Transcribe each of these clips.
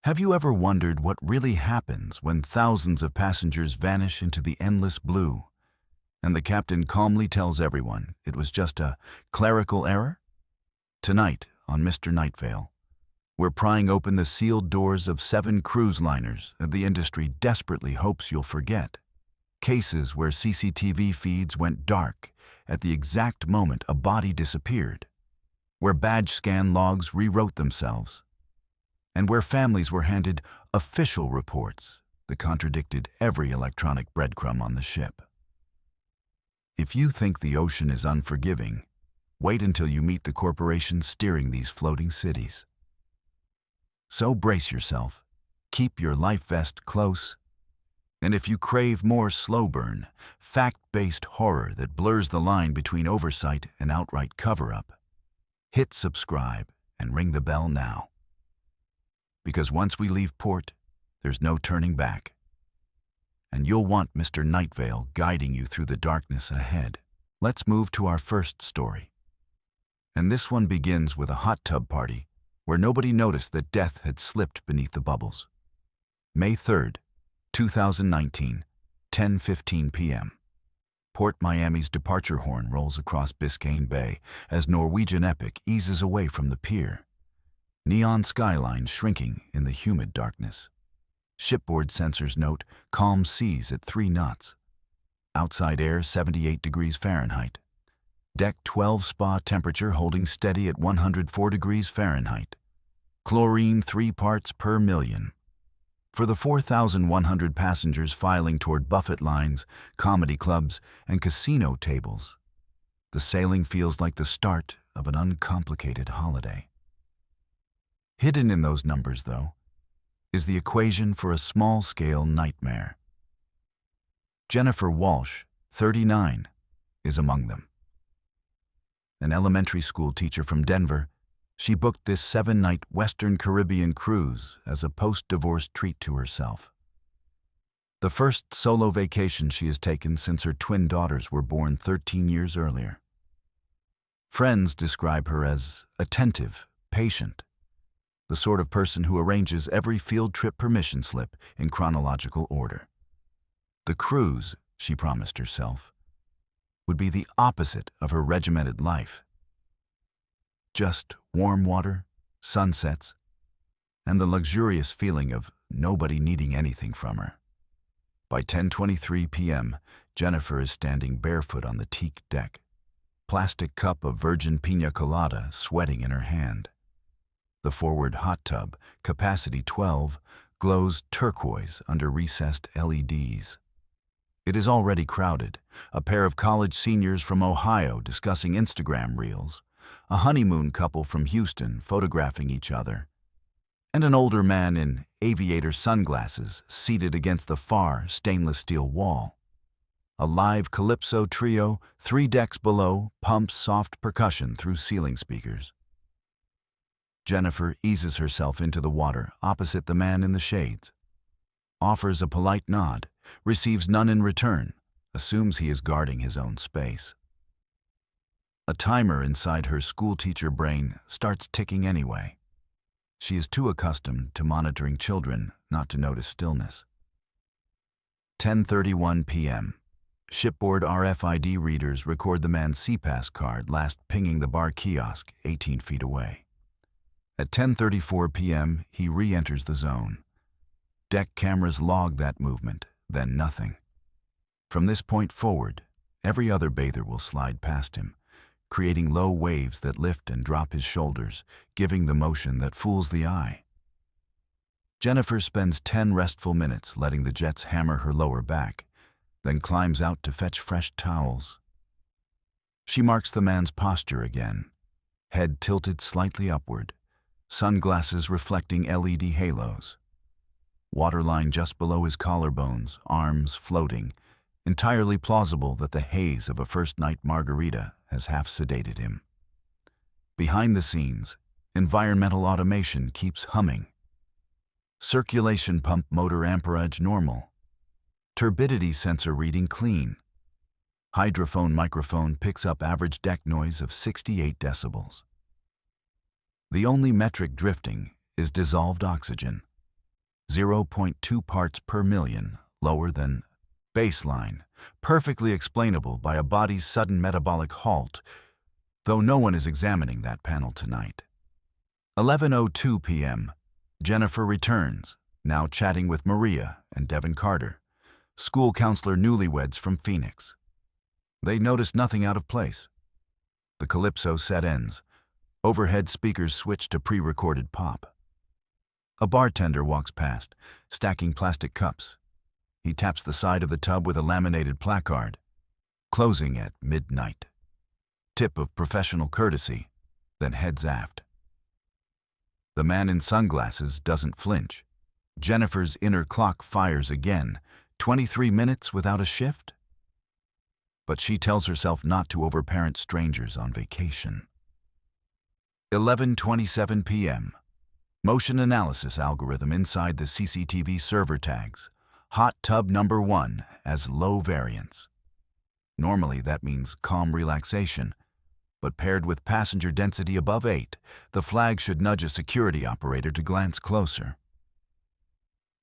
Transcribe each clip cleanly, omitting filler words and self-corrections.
Have you ever wondered what really happens when thousands of passengers vanish into the endless blue, and the captain calmly tells everyone it was just a clerical error? Tonight, on Mr. Nightveil, we're prying open the sealed doors of 7 cruise liners that the industry desperately hopes you'll forget. Cases where CCTV feeds went dark at the exact moment a body disappeared, where badge scan logs rewrote themselves, and where families were handed official reports that contradicted every electronic breadcrumb on the ship. If you think the ocean is unforgiving, wait until you meet the corporations steering these floating cities. So brace yourself, keep your life vest close, and if you crave more slow burn, fact-based horror that blurs the line between oversight and outright cover-up, hit subscribe and ring the bell now. Because once we leave port, there's no turning back. And you'll want Mr. Nightveil guiding you through the darkness ahead. Let's move to our first story. And this one begins with a hot tub party where nobody noticed that death had slipped beneath the bubbles. May 3rd, 2019, 10:15 p.m. Port Miami's departure horn rolls across Biscayne Bay as Norwegian Epic eases away from the pier. Neon skyline shrinking in the humid darkness. Shipboard sensors note calm seas at 3 knots. Outside air 78 degrees Fahrenheit. Deck 12 spa temperature holding steady at 104 degrees Fahrenheit. Chlorine 3 parts per million. For the 4,100 passengers filing toward buffet lines, comedy clubs, and casino tables, the sailing feels like the start of an uncomplicated holiday. Hidden in those numbers, though, is the equation for a small-scale nightmare. Jennifer Walsh, 39, is among them. An elementary school teacher from Denver, she booked this 7-night Western Caribbean cruise as a post-divorce treat to herself. The first solo vacation she has taken since her twin daughters were born 13 years earlier. Friends describe her as attentive, patient, the sort of person who arranges every field trip permission slip in chronological order. The cruise, she promised herself, would be the opposite of her regimented life. Just warm water, sunsets, and the luxurious feeling of nobody needing anything from her. By 10:23 p.m., Jennifer is standing barefoot on the teak deck, plastic cup of virgin pina colada sweating in her hand. The forward hot tub, capacity 12, glows turquoise under recessed LEDs. It is already crowded, a pair of college seniors from Ohio discussing Instagram reels, a honeymoon couple from Houston photographing each other, and an older man in aviator sunglasses seated against the far stainless steel wall. A live calypso trio 3 decks below pumps soft percussion through ceiling speakers. Jennifer eases herself into the water opposite the man in the shades, offers a polite nod, receives none in return, assumes he is guarding his own space. A timer inside her schoolteacher brain starts ticking anyway. She is too accustomed to monitoring children not to notice stillness. 10:31 p.m. Shipboard RFID readers record the man's SeaPass card last pinging the bar kiosk 18 feet away. At 10:34 p.m., he re-enters the zone. Deck cameras log that movement, then nothing. From this point forward, every other bather will slide past him, creating low waves that lift and drop his shoulders, giving the motion that fools the eye. Jennifer spends 10 restful minutes letting the jets hammer her lower back, then climbs out to fetch fresh towels. She marks the man's posture again, head tilted slightly upward, sunglasses reflecting LED halos. Waterline just below his collarbones, arms floating, entirely plausible that the haze of a first-night margarita has half sedated him. Behind the scenes, environmental automation keeps humming. Circulation pump motor amperage normal. Turbidity sensor reading clean. Hydrophone microphone picks up average deck noise of 68 decibels. The only metric drifting is dissolved oxygen, zero point 0.2 parts per million, lower than baseline, perfectly explainable by a body's sudden metabolic halt, though no one is examining that panel tonight. 11:02 p.m. Jennifer returns, now chatting with Maria and Devin Carter, school counselor newlyweds from Phoenix. They notice nothing out of place. The calypso set ends. Overhead speakers switch to pre-recorded pop. A bartender walks past, stacking plastic cups. He taps the side of the tub with a laminated placard, closing at midnight. Tip of professional courtesy, then heads aft. The man in sunglasses doesn't flinch. Jennifer's inner clock fires again. 23 minutes without a shift? But she tells herself not to overparent strangers on vacation. 11:27 p.m. Motion analysis algorithm inside the CCTV server tags hot tub number 1 as low variance. Normally that means calm relaxation, but paired with passenger density above 8, the flag should nudge a security operator to glance closer.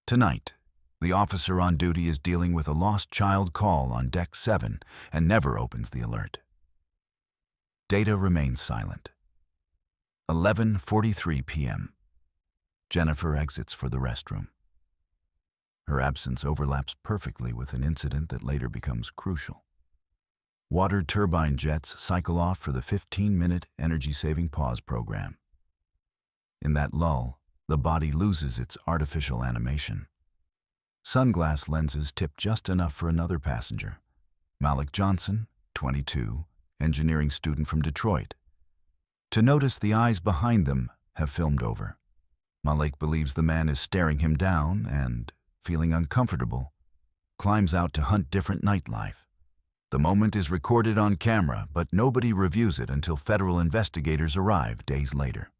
Tonight, the officer on duty is dealing with a lost child call on deck 7 and never opens the alert. Data remains silent. 11:43 p.m. Jennifer exits for the restroom. Her absence overlaps perfectly with an incident that later becomes crucial. Water turbine jets cycle off for the 15-minute energy-saving pause program. In that lull, the body loses its artificial animation. Sunglass lenses tip just enough for another passenger, Malik Johnson, 22, engineering student from Detroit. To notice the eyes behind them have filmed over. Malik believes the man is staring him down and, feeling uncomfortable, climbs out to hunt different nightlife. The moment is recorded on camera, but nobody reviews it until federal investigators arrive days later.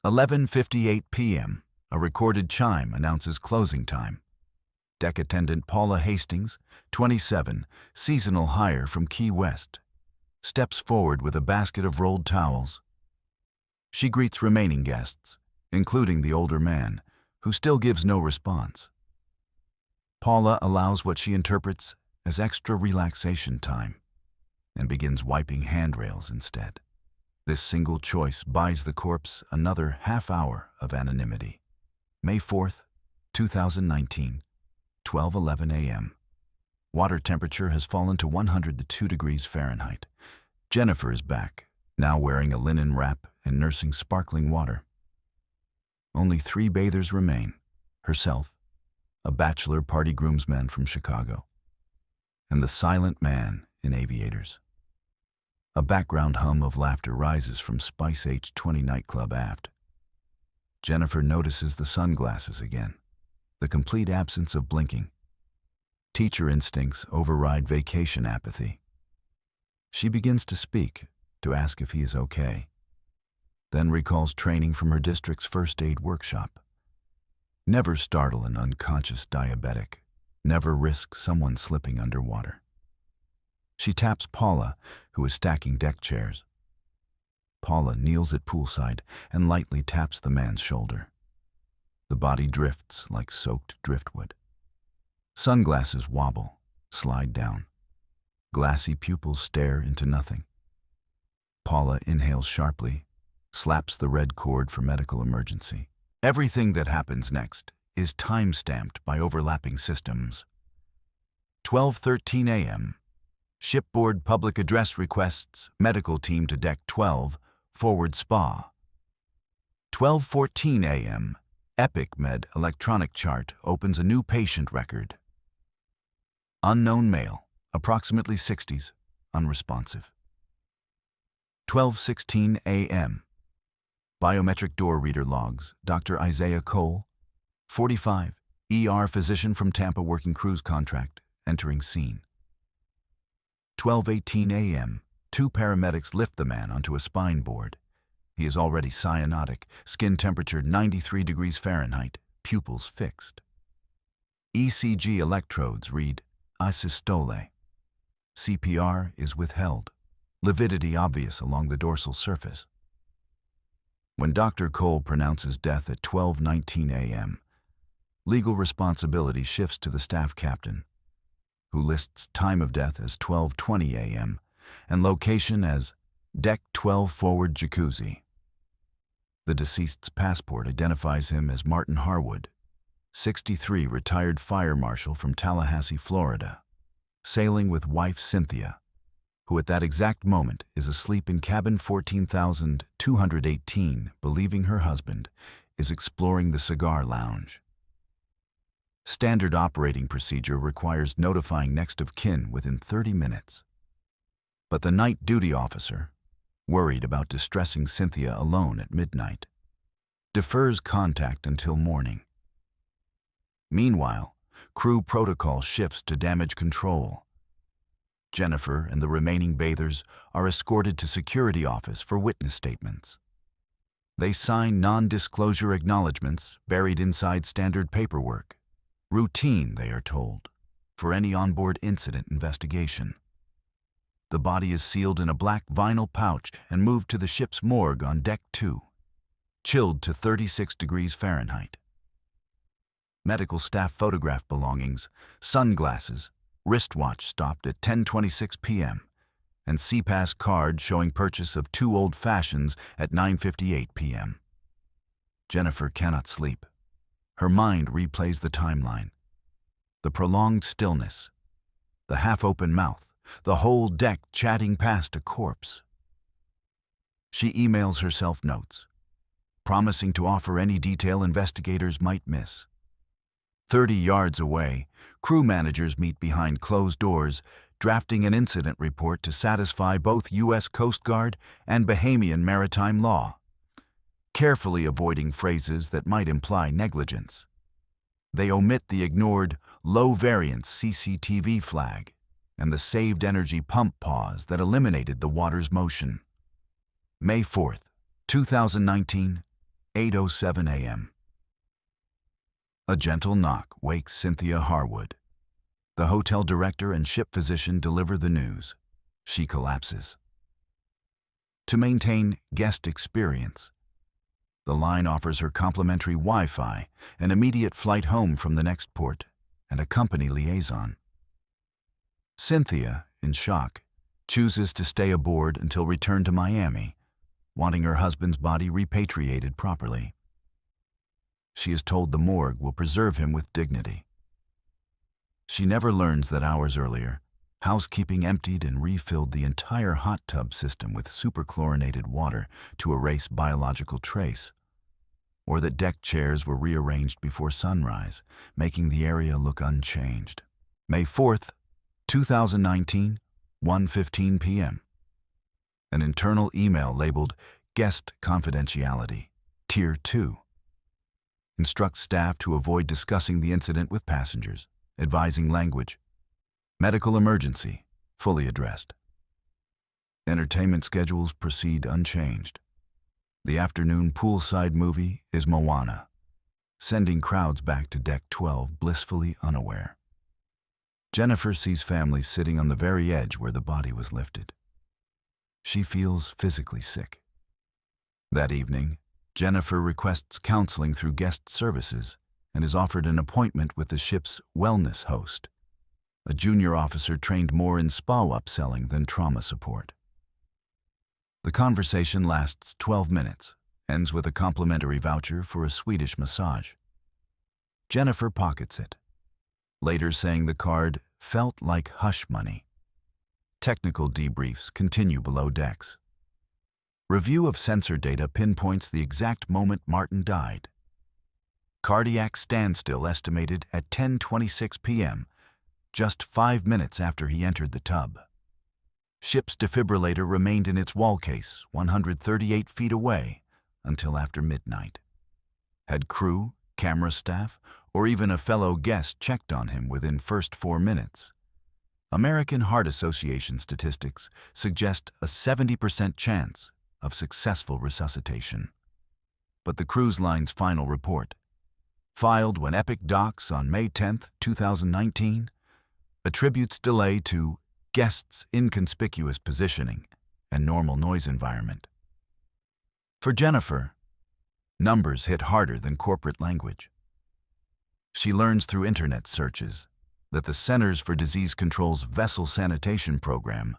11:58 p.m. A recorded chime announces closing time. Deck attendant Paula Hastings, 27, seasonal hire from Key West, steps forward with a basket of rolled towels. She greets remaining guests, including the older man, who still gives no response. Paula allows what she interprets as extra relaxation time and begins wiping handrails instead. This single choice buys the corpse another half hour of anonymity. May 4th, 2019, 12:11 a.m. Water temperature has fallen to 102 degrees Fahrenheit. Jennifer is back, now wearing a linen wrap and nursing sparkling water. Only 3 bathers remain: herself, a bachelor party groomsman from Chicago, and the silent man in aviators. A background hum of laughter rises from Spice H20 nightclub aft. Jennifer notices the sunglasses again, the complete absence of blinking. Teacher instincts override vacation apathy. She begins to speak, to ask if he is okay, then recalls training from her district's first aid workshop. Never startle an unconscious diabetic. Never risk someone slipping underwater. She taps Paula, who is stacking deck chairs. Paula kneels at poolside and lightly taps the man's shoulder. The body drifts like soaked driftwood. Sunglasses wobble, slide down. Glassy pupils stare into nothing. Paula inhales sharply, slaps the red cord for medical emergency. Everything that happens next is time-stamped by overlapping systems. 12:13 a.m. Shipboard public address requests medical team to deck 12, forward spa. 12:14 a.m. Epic Med electronic chart opens a new patient record. Unknown male, approximately 60s, unresponsive. 12:16 a.m. Biometric door reader logs Dr. Isaiah Cole, 45, ER physician from Tampa working cruise contract, entering scene. 12:18 a.m. 2 paramedics lift the man onto a spine board. He is already cyanotic, skin temperature 93 degrees Fahrenheit, pupils fixed. ECG electrodes read asystole. CPR is withheld, lividity obvious along the dorsal surface. When Dr. Cole pronounces death at 12:19 a.m., Legal responsibility shifts to the staff captain, who lists time of death as 12:20 a.m. and location as Deck 12 Forward Jacuzzi. The deceased's passport identifies him as Martin Harwood, 63, retired fire marshal from Tallahassee, Florida, sailing with wife Cynthia, who at that exact moment is asleep in cabin 14,218, believing her husband is exploring the cigar lounge. Standard operating procedure requires notifying next of kin within 30 minutes. But the night duty officer, worried about distressing Cynthia alone at midnight, defers contact until morning. Meanwhile, crew protocol shifts to damage control. Jennifer and the remaining bathers are escorted to security office for witness statements. They sign non-disclosure acknowledgments buried inside standard paperwork. Routine, they are told, for any onboard incident investigation. The body is sealed in a black vinyl pouch and moved to the ship's morgue on Deck 2, chilled to 36 degrees Fahrenheit. Medical staff photograph belongings, sunglasses, wristwatch stopped at 10:26 p.m., and CPAS card showing purchase of 2 old fashions at 9:58 p.m. Jennifer cannot sleep. Her mind replays the timeline. The prolonged stillness, the half-open mouth, the whole deck chatting past a corpse. She emails herself notes, promising to offer any detail investigators might miss. 30 yards away, crew managers meet behind closed doors, drafting an incident report to satisfy both U.S. Coast Guard and Bahamian maritime law, carefully avoiding phrases that might imply negligence. They omit the ignored, low-variance CCTV flag and the saved energy pump pause that eliminated the water's motion. May 4th, 2019, 8:07 a.m. A gentle knock wakes Cynthia Harwood. The hotel director and ship physician deliver the news. She collapses. To maintain guest experience, the line offers her complimentary Wi-Fi, an immediate flight home from the next port, and a company liaison. Cynthia, in shock, chooses to stay aboard until return to Miami, wanting her husband's body repatriated properly. She is told the morgue will preserve him with dignity. She never learns that hours earlier, housekeeping emptied and refilled the entire hot tub system with superchlorinated water to erase biological trace, or that deck chairs were rearranged before sunrise, making the area look unchanged. May 4th, 2019, 1:15 p.m. An internal email labeled Guest Confidentiality, Tier 2, instructs staff to avoid discussing the incident with passengers, advising language. Medical emergency, fully addressed. Entertainment schedules proceed unchanged. The afternoon poolside movie is Moana, sending crowds back to Deck 12 blissfully unaware. Jennifer sees families sitting on the very edge where the body was lifted. She feels physically sick. That evening, Jennifer requests counseling through guest services and is offered an appointment with the ship's wellness host, a junior officer trained more in spa upselling than trauma support. The conversation lasts 12 minutes, ends with a complimentary voucher for a Swedish massage. Jennifer pockets it, later saying the card felt like hush money. Technical debriefs continue below decks. Review of sensor data pinpoints the exact moment Martin died. Cardiac standstill estimated at 10:26 p.m., just 5 minutes after he entered the tub. Ship's defibrillator remained in its wall case 138 feet away until after midnight. Had crew, camera staff, or even a fellow guest checked on him within first 4 minutes? American Heart Association statistics suggest a 70% chance of successful resuscitation. But the cruise line's final report, filed when Epic docks on May 10, 2019, attributes delay to guests' inconspicuous positioning and normal noise environment. For Jennifer, numbers hit harder than corporate language. She learns through internet searches that the Centers for Disease Control's vessel sanitation program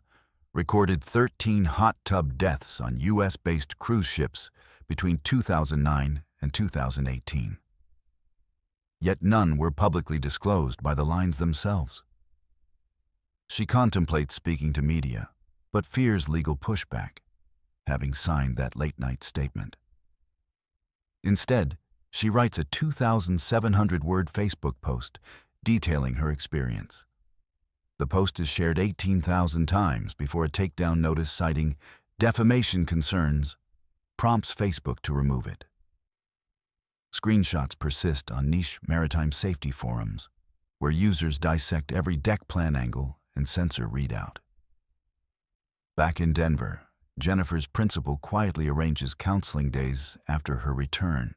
recorded 13 hot tub deaths on U.S.-based cruise ships between 2009 and 2018. Yet none were publicly disclosed by the lines themselves. She contemplates speaking to media, but fears legal pushback, having signed that late-night statement. Instead, she writes a 2,700-word Facebook post detailing her experience. The post is shared 18,000 times before a takedown notice citing defamation concerns prompts Facebook to remove it. Screenshots persist on niche maritime safety forums, where users dissect every deck plan angle and sensor readout. Back in Denver, Jennifer's principal quietly arranges counseling days after her return.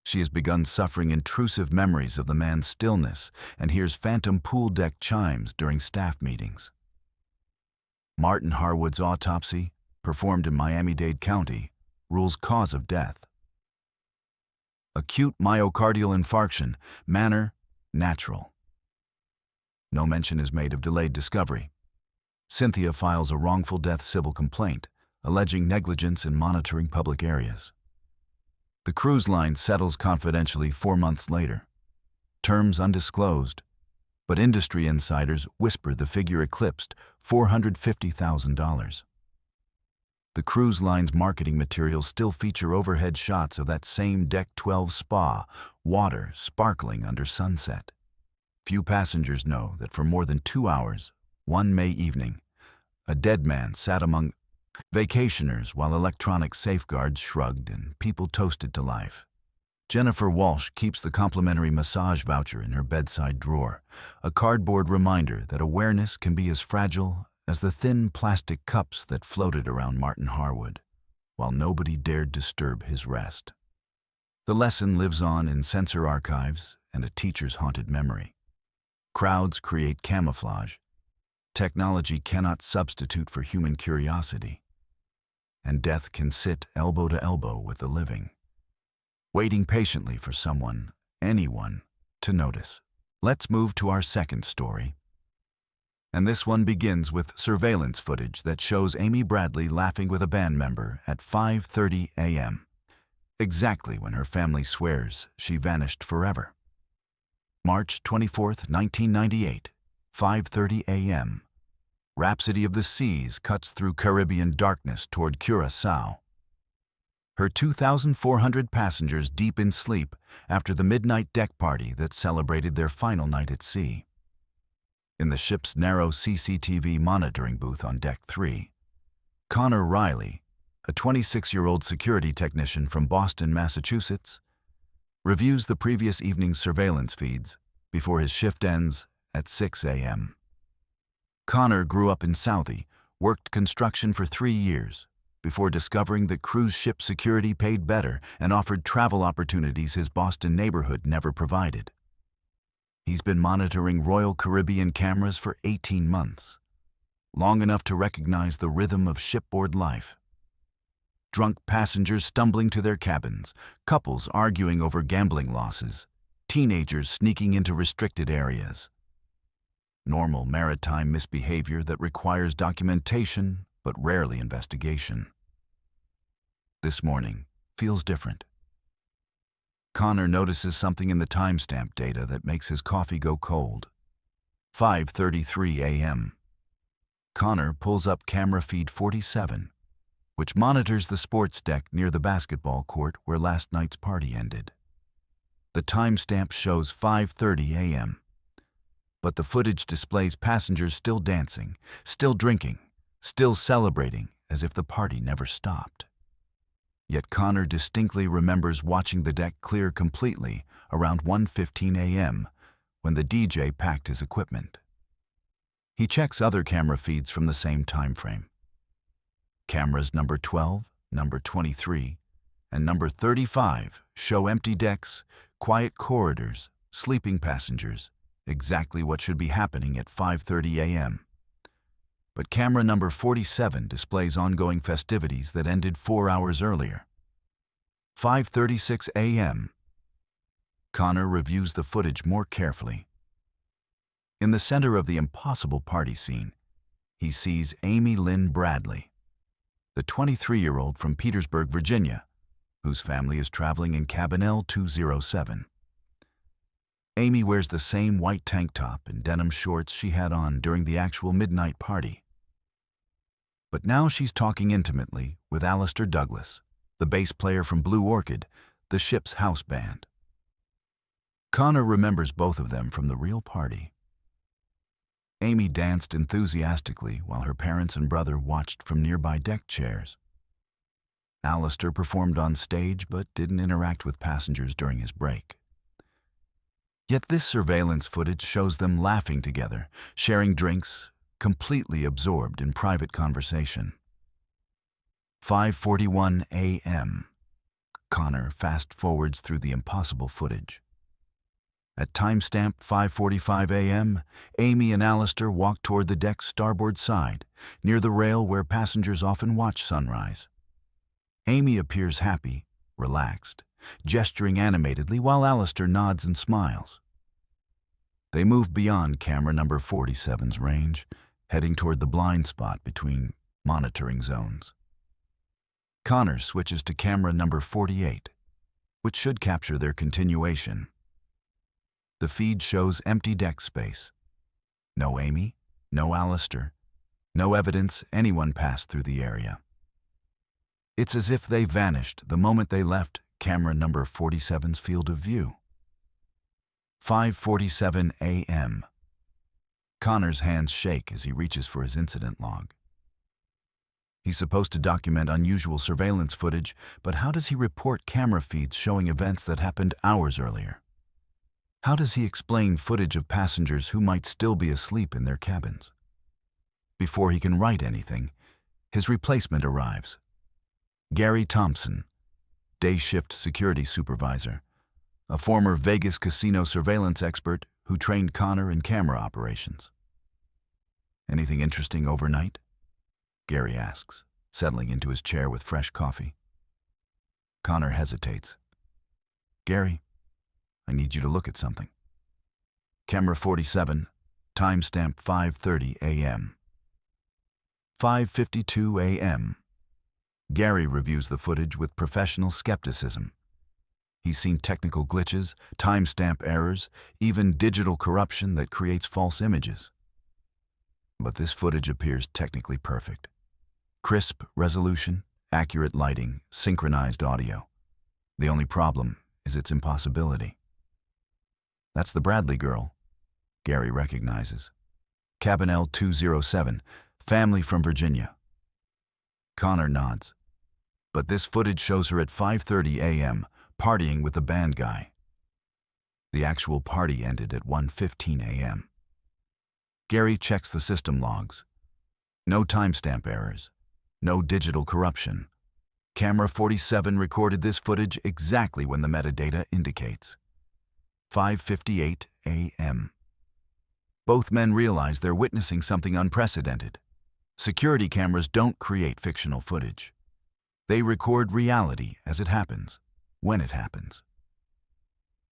She has begun suffering intrusive memories of the man's stillness and hears phantom pool deck chimes during staff meetings. Martin Harwood's autopsy, performed in Miami-Dade County, rules cause of death. Acute myocardial infarction, manner, natural. No mention is made of delayed discovery. Cynthia files a wrongful death civil complaint, alleging negligence in monitoring public areas. The cruise line settles confidentially 4 months later. Terms undisclosed, but industry insiders whisper the figure eclipsed $450,000. The cruise line's marketing materials still feature overhead shots of that same Deck 12 spa, water sparkling under sunset. Few passengers know that for more than 2 hours, one May evening, a dead man sat among vacationers while electronic safeguards shrugged and people toasted to life. Jennifer Walsh keeps the complimentary massage voucher in her bedside drawer, a cardboard reminder that awareness can be as fragile as the thin plastic cups that floated around Martin Harwood, while nobody dared disturb his rest. The lesson lives on in sensor archives and a teacher's haunted memory. Crowds create camouflage. Technology cannot substitute for human curiosity. And death can sit elbow to elbow with the living, waiting patiently for someone, anyone, to notice. Let's move to our second story. And this one begins with surveillance footage that shows Amy Bradley laughing with a band member at 5:30 a.m., exactly when her family swears she vanished forever. March 24, 1998, 5:30 a.m. Rhapsody of the Seas cuts through Caribbean darkness toward Curaçao. Her 2,400 passengers deep in sleep after the midnight deck party that celebrated their final night at sea. In the ship's narrow CCTV monitoring booth on Deck 3, Connor Riley, a 26-year-old security technician from Boston, Massachusetts, reviews the previous evening's surveillance feeds before his shift ends at 6 a.m. Connor grew up in Southie, worked construction for 3 years, before discovering that cruise ship security paid better and offered travel opportunities his Boston neighborhood never provided. He's been monitoring Royal Caribbean cameras for 18 months, long enough to recognize the rhythm of shipboard life. Drunk passengers stumbling to their cabins, couples arguing over gambling losses, teenagers sneaking into restricted areas. Normal maritime misbehavior that requires documentation but rarely investigation. This morning feels different. Connor notices something in the timestamp data that makes his coffee go cold. 5:33 a.m. Connor pulls up camera feed 47, which monitors the sports deck near the basketball court where last night's party ended. The timestamp shows 5:30 a.m., but the footage displays passengers still dancing, still drinking, still celebrating as if the party never stopped. Yet Connor distinctly remembers watching the deck clear completely around 1:15 a.m. when the DJ packed his equipment. He checks other camera feeds from the same time frame. Cameras number 12, number 23, and number 35 show empty decks, quiet corridors, sleeping passengers, exactly what should be happening at 5:30 a.m. But camera number 47 displays ongoing festivities that ended 4 hours earlier. 5:36 a.m. Connor reviews the footage more carefully. In the center of the impossible party scene, he sees Amy Lynn Bradley, the 23-year-old from Petersburg, Virginia, whose family is traveling in cabin L207. Amy wears the same white tank top and denim shorts she had on during the actual midnight party. But now she's talking intimately with Alistair Douglas, the bass player from Blue Orchid, the ship's house band. Connor remembers both of them from the real party. Amy danced enthusiastically while her parents and brother watched from nearby deck chairs. Alistair performed on stage but didn't interact with passengers during his break. Yet this surveillance footage shows them laughing together, sharing drinks, completely absorbed in private conversation. 5:41 a.m. Connor fast-forwards through the impossible footage. At timestamp 5:45 a.m., Amy and Alistair walk toward the deck's starboard side, near the rail where passengers often watch sunrise. Amy appears happy, relaxed, gesturing animatedly while Alistair nods and smiles. They move beyond camera number 47's range, heading toward the blind spot between monitoring zones. Connor switches to camera number 48, which should capture their continuation. The feed shows empty deck space. No Amy, no Alistair, no evidence anyone passed through the area. It's as if they vanished the moment they left camera number 47's field of view. 5:47 a.m. Connor's hands shake as he reaches for his incident log. He's supposed to document unusual surveillance footage, but how does he report camera feeds showing events that happened hours earlier? How does he explain footage of passengers who might still be asleep in their cabins? Before he can write anything, his replacement arrives. Gary Thompson, day shift security supervisor, a former Vegas casino surveillance expert who trained Connor in camera operations. "Anything interesting overnight?" Gary asks, settling into his chair with fresh coffee. Connor hesitates. "Gary, I need you to look at something." Camera 47, timestamp 5:30 a.m. 5:52 a.m. Gary reviews the footage with professional skepticism. He's seen technical glitches, timestamp errors, even digital corruption that creates false images. But this footage appears technically perfect. Crisp resolution, accurate lighting, synchronized audio. The only problem is its impossibility. "That's the Bradley girl," Gary recognizes. "Cabin L207, family from Virginia." Connor nods. But this footage shows her at 5:30 a.m., partying with the band guy. The actual party ended at 1:15 a.m. Gary checks the system logs. No timestamp errors. No digital corruption. Camera 47 recorded this footage exactly when the metadata indicates. 5:58 a.m. Both men realize they're witnessing something unprecedented. Security cameras don't create fictional footage. They record reality as it happens, when it happens.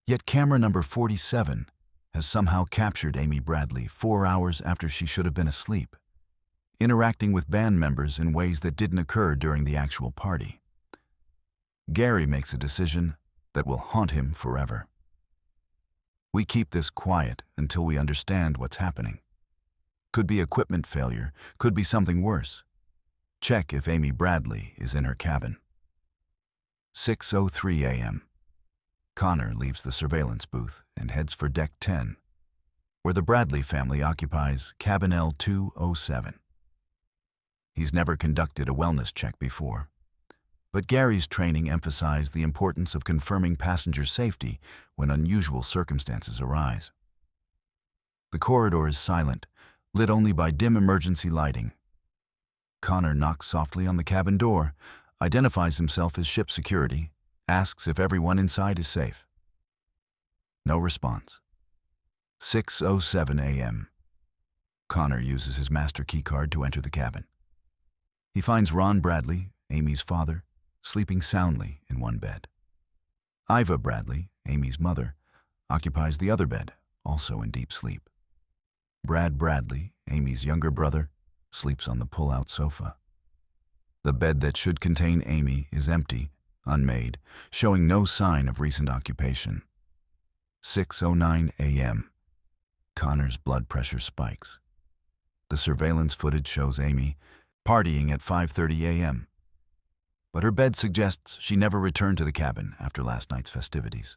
Yet camera number 47 has somehow captured Amy Bradley 4 hours after she should have been asleep, interacting with band members in ways that didn't occur during the actual party. Gary makes a decision that will haunt him forever. We keep this quiet until we understand what's happening. Could be equipment failure, could be something worse. Check if Amy Bradley is in her cabin. 6:03 a.m. Connor leaves the surveillance booth and heads for Deck 10, where the Bradley family occupies cabin L207. He's never conducted a wellness check before, but Gary's training emphasized the importance of confirming passenger safety when unusual circumstances arise. The corridor is silent, lit only by dim emergency lighting. Connor knocks softly on the cabin door, identifies himself as ship security, asks if everyone inside is safe. No response. 6:07 a.m. Connor uses his master keycard to enter the cabin. He finds Ron Bradley, Amy's father, sleeping soundly in one bed. Iva Bradley, Amy's mother, occupies the other bed, also in deep sleep. Brad Bradley, Amy's younger brother, sleeps on the pull-out sofa. The bed that should contain Amy is empty, unmade, showing no sign of recent occupation. 6:09 a.m. Connor's blood pressure spikes. The surveillance footage shows Amy partying at 5:30 a.m., but her bed suggests she never returned to the cabin after last night's festivities.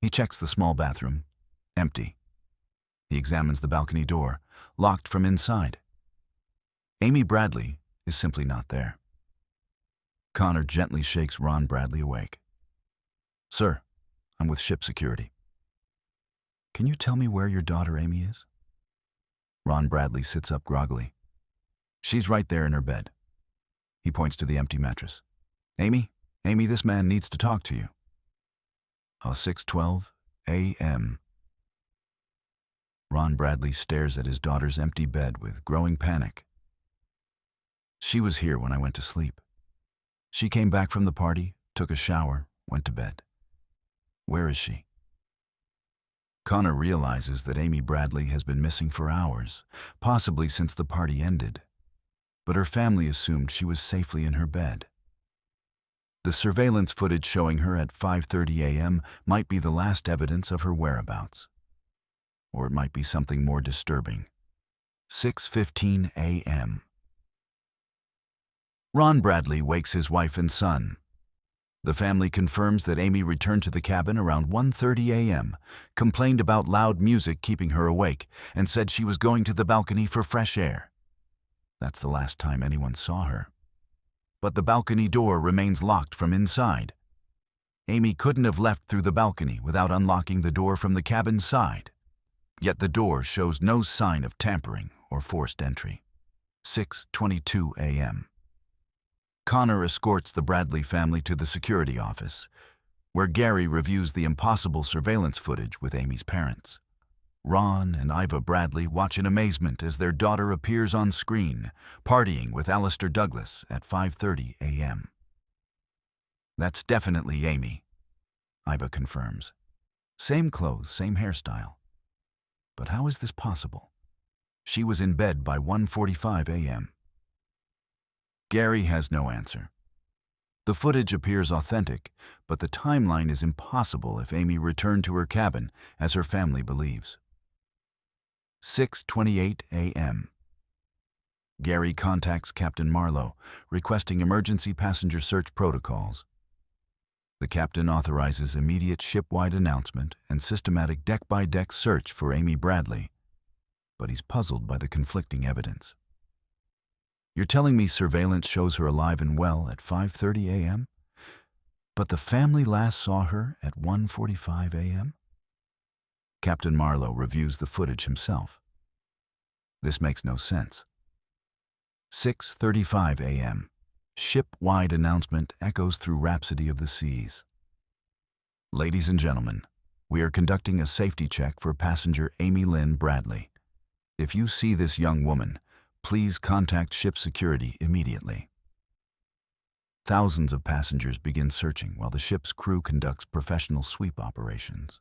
He checks the small bathroom, empty. He examines the balcony door, locked from inside. Amy Bradley is simply not there. Connor gently shakes Ron Bradley awake. "Sir, I'm with ship security. Can you tell me where your daughter Amy is?" Ron Bradley sits up groggily. "She's right there in her bed." He points to the empty mattress. Amy, this man needs to talk to you." 6:12 a.m. Ron Bradley stares at his daughter's empty bed with growing panic. "She was here when I went to sleep. She came back from the party, took a shower, went to bed. Where is she?" Connor realizes that Amy Bradley has been missing for hours, possibly since the party ended, but her family assumed she was safely in her bed. The surveillance footage showing her at 5:30 a.m. might be the last evidence of her whereabouts. Or it might be something more disturbing. 6:15 a.m. Ron Bradley wakes his wife and son. The family confirms that Amy returned to the cabin around 1:30 a.m., complained about loud music keeping her awake, and said she was going to the balcony for fresh air. That's the last time anyone saw her. But the balcony door remains locked from inside. Amy couldn't have left through the balcony without unlocking the door from the cabin side. Yet the door shows no sign of tampering or forced entry. 6:22 a.m. Connor escorts the Bradley family to the security office, where Gary reviews the impossible surveillance footage with Amy's parents. Ron and Iva Bradley watch in amazement as their daughter appears on screen, partying with Alistair Douglas at 5:30 a.m. "That's definitely Amy," Iva confirms. "Same clothes, same hairstyle. But how is this possible? She was in bed by 1:45 a.m. Gary has no answer. The footage appears authentic, but the timeline is impossible if Amy returned to her cabin, as her family believes. 6:28 a.m. Gary contacts Captain Marlowe, requesting emergency passenger search protocols. The captain authorizes immediate ship-wide announcement and systematic deck-by-deck search for Amy Bradley, but he's puzzled by the conflicting evidence. "You're telling me surveillance shows her alive and well at 5:30 a.m.? But the family last saw her at 1:45 a.m.? Captain Marlowe reviews the footage himself. This makes no sense. 6:35 a.m. Ship-wide announcement echoes through Rhapsody of the Seas. "Ladies and gentlemen, we are conducting a safety check for passenger Amy Lynn Bradley. If you see this young woman, please contact ship security immediately." Thousands of passengers begin searching while the ship's crew conducts professional sweep operations.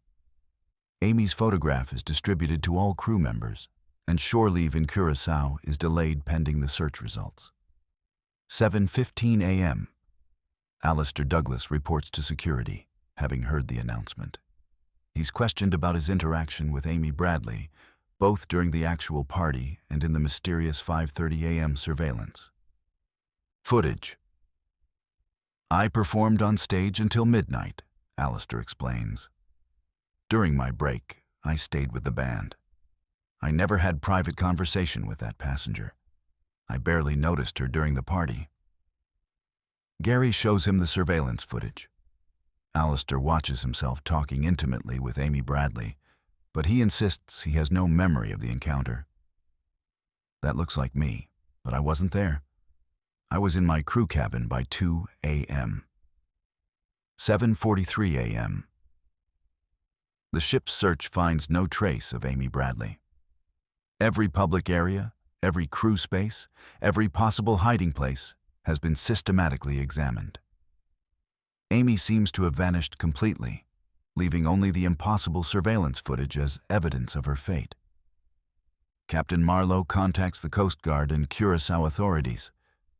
Amy's photograph is distributed to all crew members, and shore leave in Curaçao is delayed pending the search results. 7:15 a.m. Alistair Douglas reports to security, having heard the announcement. He's questioned about his interaction with Amy Bradley, both during the actual party and in the mysterious 5:30 a.m. surveillance. Footage. "I performed on stage until midnight," Alistair explains. "During my break, I stayed with the band. I never had private conversation with that passenger. I barely noticed her during the party." Gary shows him the surveillance footage. Alistair watches himself talking intimately with Amy Bradley, but he insists he has no memory of the encounter. "That looks like me, but I wasn't there. I was in my crew cabin by 2 a.m. 7:43 a.m. The ship's search finds no trace of Amy Bradley. Every public area, every crew space, every possible hiding place has been systematically examined. Amy seems to have vanished completely, leaving only the impossible surveillance footage as evidence of her fate. Captain Marlowe contacts the Coast Guard and Curaçao authorities,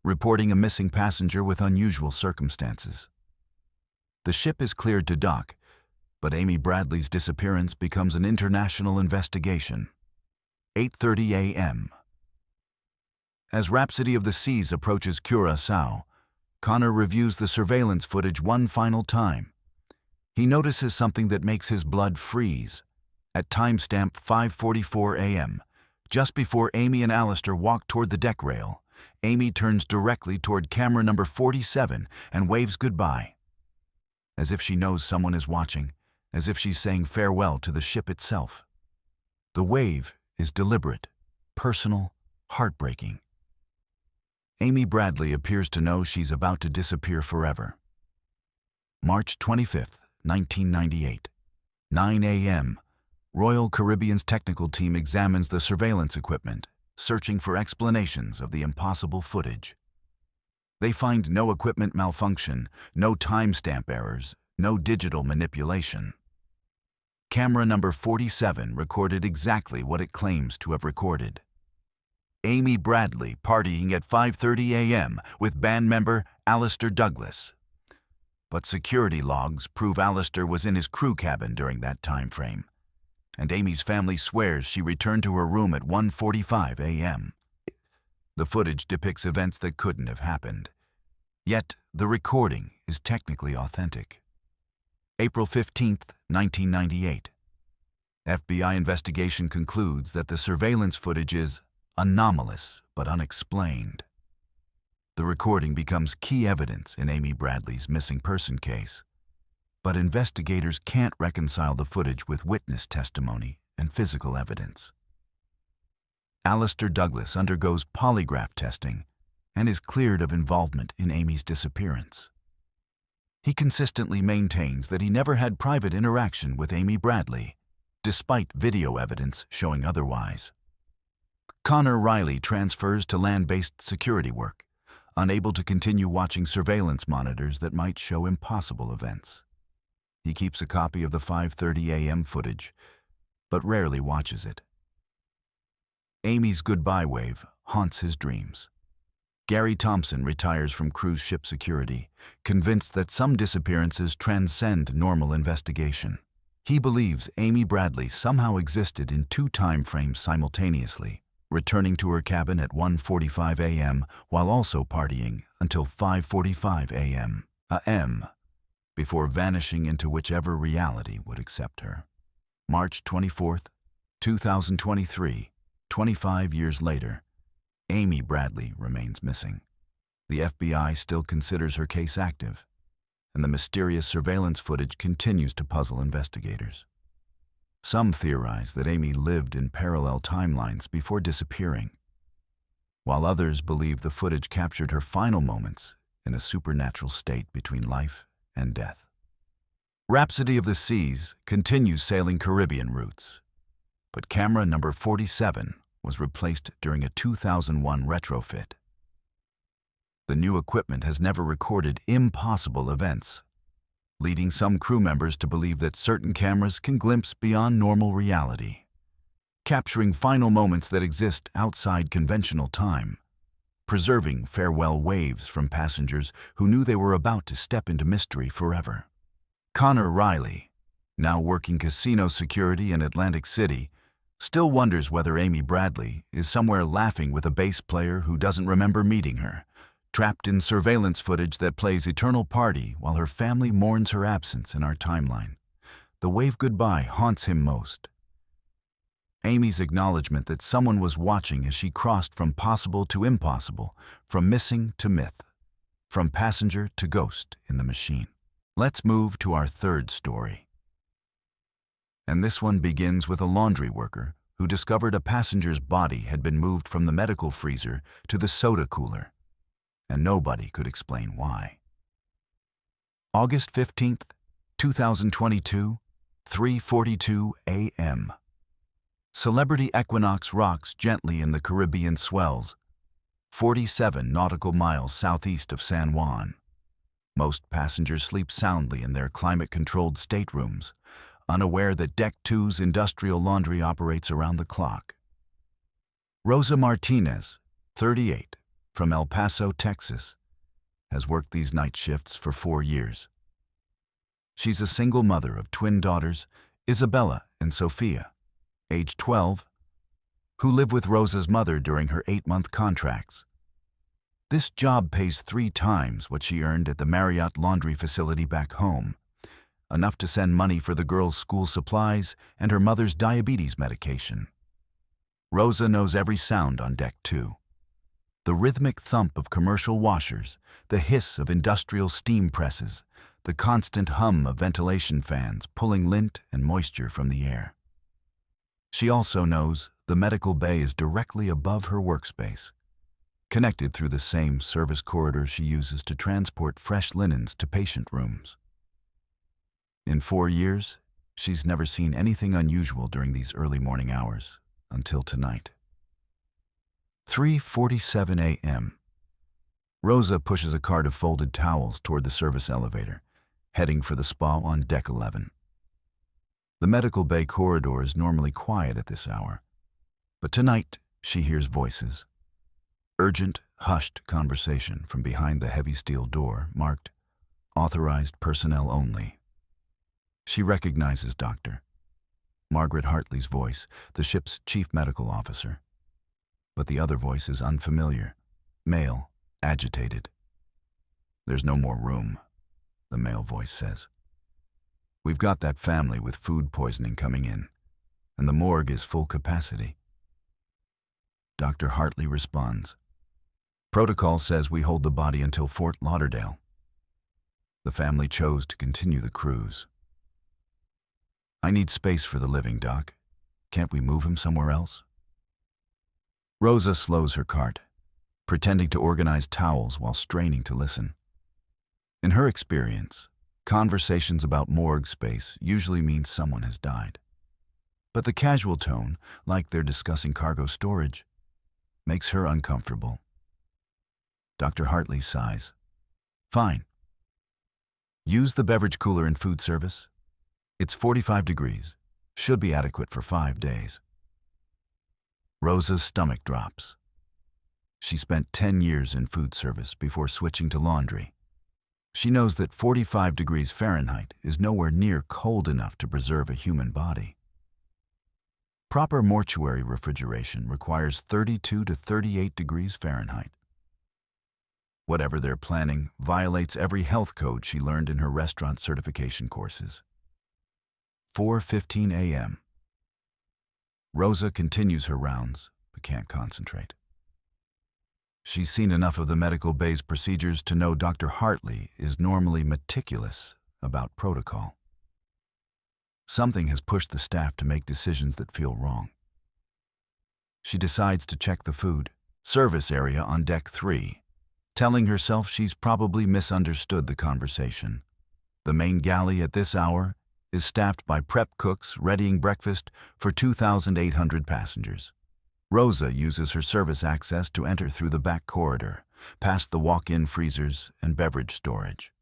reporting a missing passenger with unusual circumstances. The ship is cleared to dock, but Amy Bradley's disappearance becomes an international investigation. 8:30 a.m. As Rhapsody of the Seas approaches Curaçao, Connor reviews the surveillance footage one final time. He notices something that makes his blood freeze. At timestamp 5:44 a.m., just before Amy and Alistair walk toward the deck rail, Amy turns directly toward camera number 47 and waves goodbye. As if she knows someone is watching, as if she's saying farewell to the ship itself. The wave is deliberate, personal, heartbreaking. Amy Bradley appears to know she's about to disappear forever. March 25, 1998, 9 a.m. Royal Caribbean's technical team examines the surveillance equipment, searching for explanations of the impossible footage. They find no equipment malfunction, no timestamp errors, no digital manipulation. Camera number 47 recorded exactly what it claims to have recorded. Amy Bradley partying at 5:30 a.m. with band member Alistair Douglas. But security logs prove Alistair was in his crew cabin during that time frame, and Amy's family swears she returned to her room at 1:45 a.m. The footage depicts events that couldn't have happened. Yet, the recording is technically authentic. April 15, 1998. FBI investigation concludes that the surveillance footage is anomalous but unexplained. The recording becomes key evidence in Amy Bradley's missing person case, but investigators can't reconcile the footage with witness testimony and physical evidence. Alistair Douglas undergoes polygraph testing and is cleared of involvement in Amy's disappearance. He consistently maintains that he never had private interaction with Amy Bradley, despite video evidence showing otherwise. Connor Riley transfers to land-based security work, unable to continue watching surveillance monitors that might show impossible events. He keeps a copy of the 5:30 a.m. footage, but rarely watches it. Amy's goodbye wave haunts his dreams. Gary Thompson retires from cruise ship security, convinced that some disappearances transcend normal investigation. He believes Amy Bradley somehow existed in two time frames simultaneously, returning to her cabin at 1:45 a.m. while also partying until 5:45 a.m. before vanishing into whichever reality would accept her. March 24, 2023, 25 years later, Amy Bradley remains missing. The FBI still considers her case active, and the mysterious surveillance footage continues to puzzle investigators. Some theorize that Amy lived in parallel timelines before disappearing, while others believe the footage captured her final moments in a supernatural state between life and death. Rhapsody of the Seas continues sailing Caribbean routes, but camera number 47 was replaced during a 2001 retrofit. The new equipment has never recorded impossible events, leading some crew members to believe that certain cameras can glimpse beyond normal reality, capturing final moments that exist outside conventional time, preserving farewell waves from passengers who knew they were about to step into mystery forever. Connor Riley, now working casino security in Atlantic City, still wonders whether Amy Bradley is somewhere laughing with a bass player who doesn't remember meeting her, trapped in surveillance footage that plays Eternal Party while her family mourns her absence in our timeline. The wave goodbye haunts him most. Amy's acknowledgement that someone was watching as she crossed from possible to impossible, from missing to myth, from passenger to ghost in the machine. Let's move to our third story. And this one begins with a laundry worker who discovered a passenger's body had been moved from the medical freezer to the soda cooler, and nobody could explain why. August 15th, 2022, 3:42 a.m. Celebrity equinox rocks gently in the Caribbean swells, 47 nautical miles southeast of San Juan. Most passengers sleep soundly in their climate-controlled staterooms, unaware that Deck 2's industrial laundry operates around the clock. Rosa Martinez, 38, from El Paso, Texas, has worked these night shifts for 4 years. She's a single mother of twin daughters, Isabella and Sophia, age 12, who live with Rosa's mother during her 8-month contracts. This job pays 3 times what she earned at the Marriott laundry facility back home, enough to send money for the girls' school supplies and her mother's diabetes medication. Rosa knows every sound on Deck 2. The rhythmic thump of commercial washers, the hiss of industrial steam presses, the constant hum of ventilation fans pulling lint and moisture from the air. She also knows the medical bay is directly above her workspace, connected through the same service corridor she uses to transport fresh linens to patient rooms. In 4 years, she's never seen anything unusual during these early morning hours, until tonight. 3:47 a.m. Rosa pushes a cart of folded towels toward the service elevator, heading for the spa on Deck 11. The medical bay corridor is normally quiet at this hour, but tonight she hears voices. Urgent, hushed conversation from behind the heavy steel door marked "Authorized Personnel Only." She recognizes Dr. Margaret Hartley's voice, the ship's chief medical officer. But the other voice is unfamiliar, male, agitated. "There's no more room," the male voice says. "We've got that family with food poisoning coming in, and the morgue is full capacity." Dr. Hartley responds, "Protocol says we hold the body until Fort Lauderdale. The family chose to continue the cruise. I need space for the living, Doc. Can't we move him somewhere else?" Rosa slows her cart, pretending to organize towels while straining to listen. In her experience, conversations about morgue space usually mean someone has died. But the casual tone, like they're discussing cargo storage, makes her uncomfortable. Dr. Hartley sighs. "Fine. Use the beverage cooler in food service. It's 45 degrees. Should be adequate for 5 days." Rosa's stomach drops. She spent 10 years in food service before switching to laundry. She knows that 45 degrees Fahrenheit is nowhere near cold enough to preserve a human body. Proper mortuary refrigeration requires 32 to 38 degrees Fahrenheit. Whatever they're planning violates every health code she learned in her restaurant certification courses. 4:15 a.m. Rosa continues her rounds, but can't concentrate. She's seen enough of the medical bay's procedures to know Dr. Hartley is normally meticulous about protocol. Something has pushed the staff to make decisions that feel wrong. She decides to check the food service area on Deck 3, telling herself she's probably misunderstood the conversation. The main galley at this hour is staffed by prep cooks readying breakfast for 2,800 passengers. Rosa uses her service access to enter through the back corridor, past the walk-in freezers and beverage storage.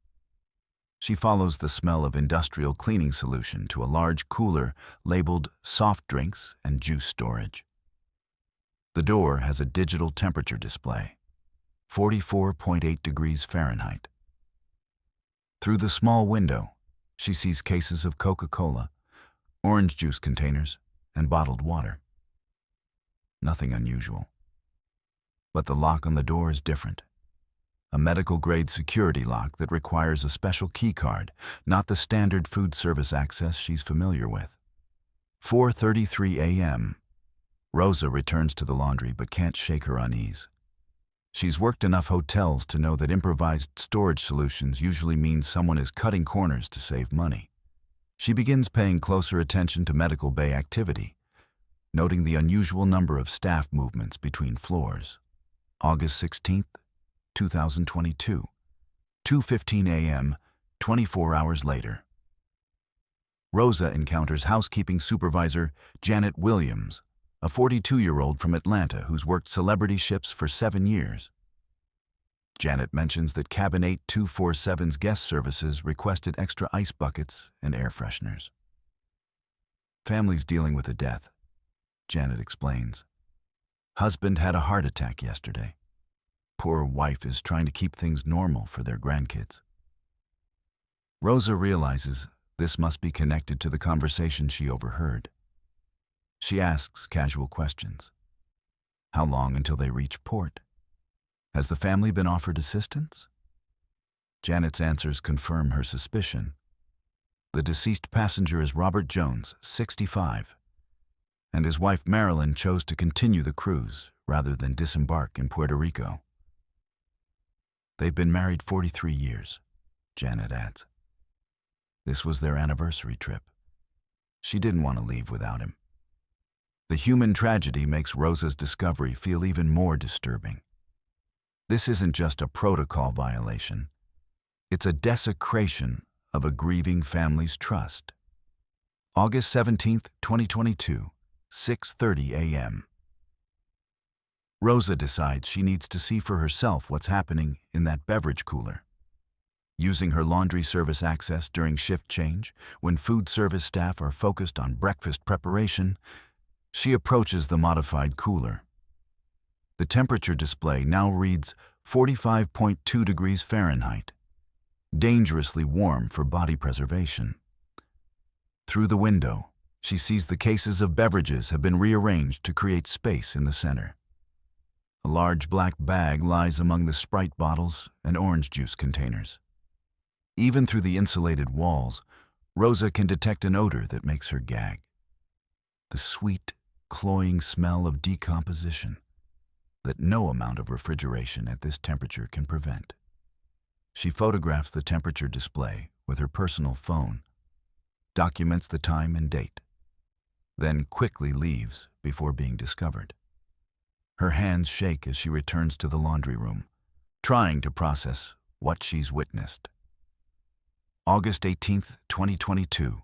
She follows the smell of industrial cleaning solution to a large cooler labeled soft drinks and juice storage. The door has a digital temperature display, 44.8 degrees Fahrenheit. Through the small window, she sees cases of Coca-Cola, orange juice containers, and bottled water. Nothing unusual. But the lock on the door is different. A medical-grade security lock that requires a special key card, not the standard food service access she's familiar with. 4:33 a.m. Rosa returns to the laundry but can't shake her unease. She's worked enough hotels to know that improvised storage solutions usually mean someone is cutting corners to save money. She begins paying closer attention to medical bay activity, noting the unusual number of staff movements between floors. August 16th, 2022, 2:15 a.m., 24 hours later. Rosa encounters housekeeping supervisor Janet Williams, a 42-year-old from Atlanta who's worked celebrity ships for 7 years. Janet mentions that Cabin 8247's guest services requested extra ice buckets and air fresheners. Family's dealing with a death, Janet explains. Husband had a heart attack yesterday. Poor wife is trying to keep things normal for their grandkids. Rosa realizes this must be connected to the conversation she overheard. She asks casual questions. How long until they reach port? Has the family been offered assistance? Janet's answers confirm her suspicion. The deceased passenger is Robert Jones, 65, and his wife Marilyn chose to continue the cruise rather than disembark in Puerto Rico. They've been married 43 years, Janet adds. This was their anniversary trip. She didn't want to leave without him. The human tragedy makes Rosa's discovery feel even more disturbing. This isn't just a protocol violation. It's a desecration of a grieving family's trust. August 17, 2022, 6:30 a.m. Rosa decides she needs to see for herself what's happening in that beverage cooler. Using her laundry service access during shift change, when food service staff are focused on breakfast preparation, she approaches the modified cooler. The temperature display now reads 45.2 degrees Fahrenheit, dangerously warm for body preservation. Through the window, she sees the cases of beverages have been rearranged to create space in the center. A large black bag lies among the Sprite bottles and orange juice containers. Even through the insulated walls, Rosa can detect an odor that makes her gag. The sweet, cloying smell of decomposition that no amount of refrigeration at this temperature can prevent. She photographs the temperature display with her personal phone, documents the time and date, then quickly leaves before being discovered. Her hands shake as she returns to the laundry room, trying to process what she's witnessed. August 18, 2022,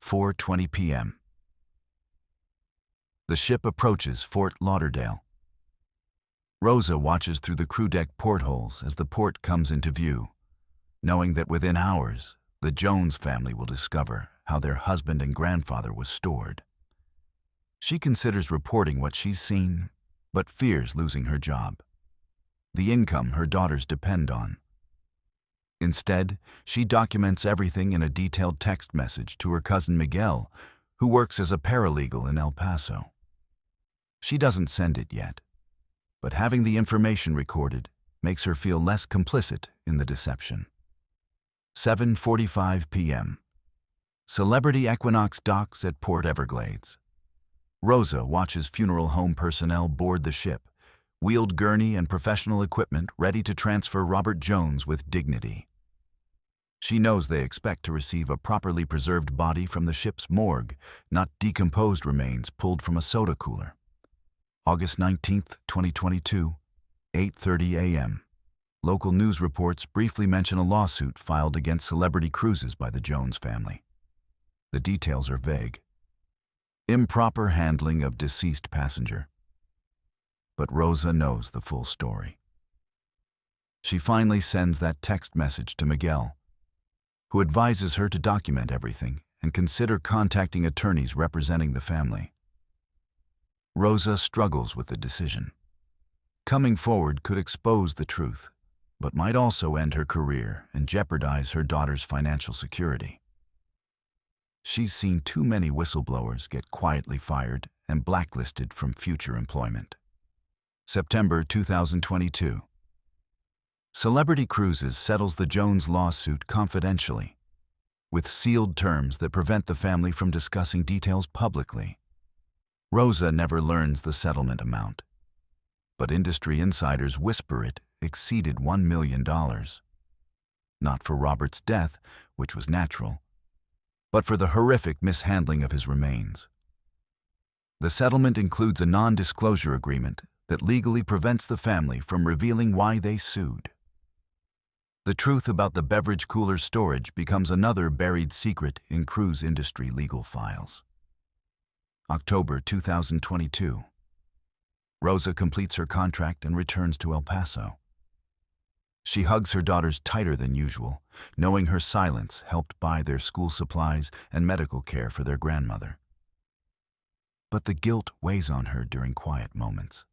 4:20 p.m. The ship approaches Fort Lauderdale. Rosa watches through the crew deck portholes as the port comes into view, knowing that within hours, the Jones family will discover how their husband and grandfather was stored. She considers reporting what she's seen, but fears losing her job, the income her daughters depend on. Instead, she documents everything in a detailed text message to her cousin Miguel, who works as a paralegal in El Paso. She doesn't send it yet, but having the information recorded makes her feel less complicit in the deception. 7:45 p.m. Celebrity Equinox docks at Port Everglades. Rosa watches funeral home personnel board the ship, wheeled gurney and professional equipment ready to transfer Robert Jones with dignity. She knows they expect to receive a properly preserved body from the ship's morgue, not decomposed remains pulled from a soda cooler. August 19, 2022, 8:30 a.m. Local news reports briefly mention a lawsuit filed against Celebrity Cruises by the Jones family. The details are vague. Improper handling of deceased passenger. But Rosa knows the full story. She finally sends that text message to Miguel, who advises her to document everything and consider contacting attorneys representing the family. Rosa struggles with the decision. Coming forward could expose the truth, but might also end her career and jeopardize her daughter's financial security. She's seen too many whistleblowers get quietly fired and blacklisted from future employment. September 2022. Celebrity Cruises settles the Jones lawsuit confidentially, with sealed terms that prevent the family from discussing details publicly. Rosa never learns the settlement amount, but industry insiders whisper it exceeded $1 million. Not for Robert's death, which was natural, but for the horrific mishandling of his remains. The settlement includes a non-disclosure agreement that legally prevents the family from revealing why they sued. The truth about the beverage cooler storage becomes another buried secret in cruise industry legal files. October 2022. Rosa completes her contract and returns to El Paso. She hugs her daughters tighter than usual, knowing her silence helped buy their school supplies and medical care for their grandmother. But the guilt weighs on her during quiet moments,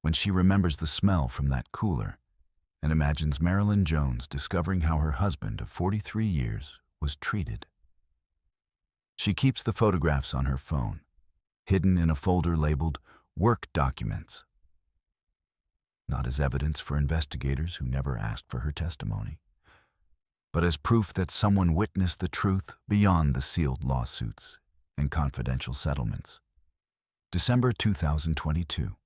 when she remembers the smell from that cooler and imagines Marilyn Jones discovering how her husband of 43 years was treated. She keeps the photographs on her phone, hidden in a folder labeled Work Documents, not as evidence for investigators who never asked for her testimony, but as proof that someone witnessed the truth beyond the sealed lawsuits and confidential settlements. December 2022.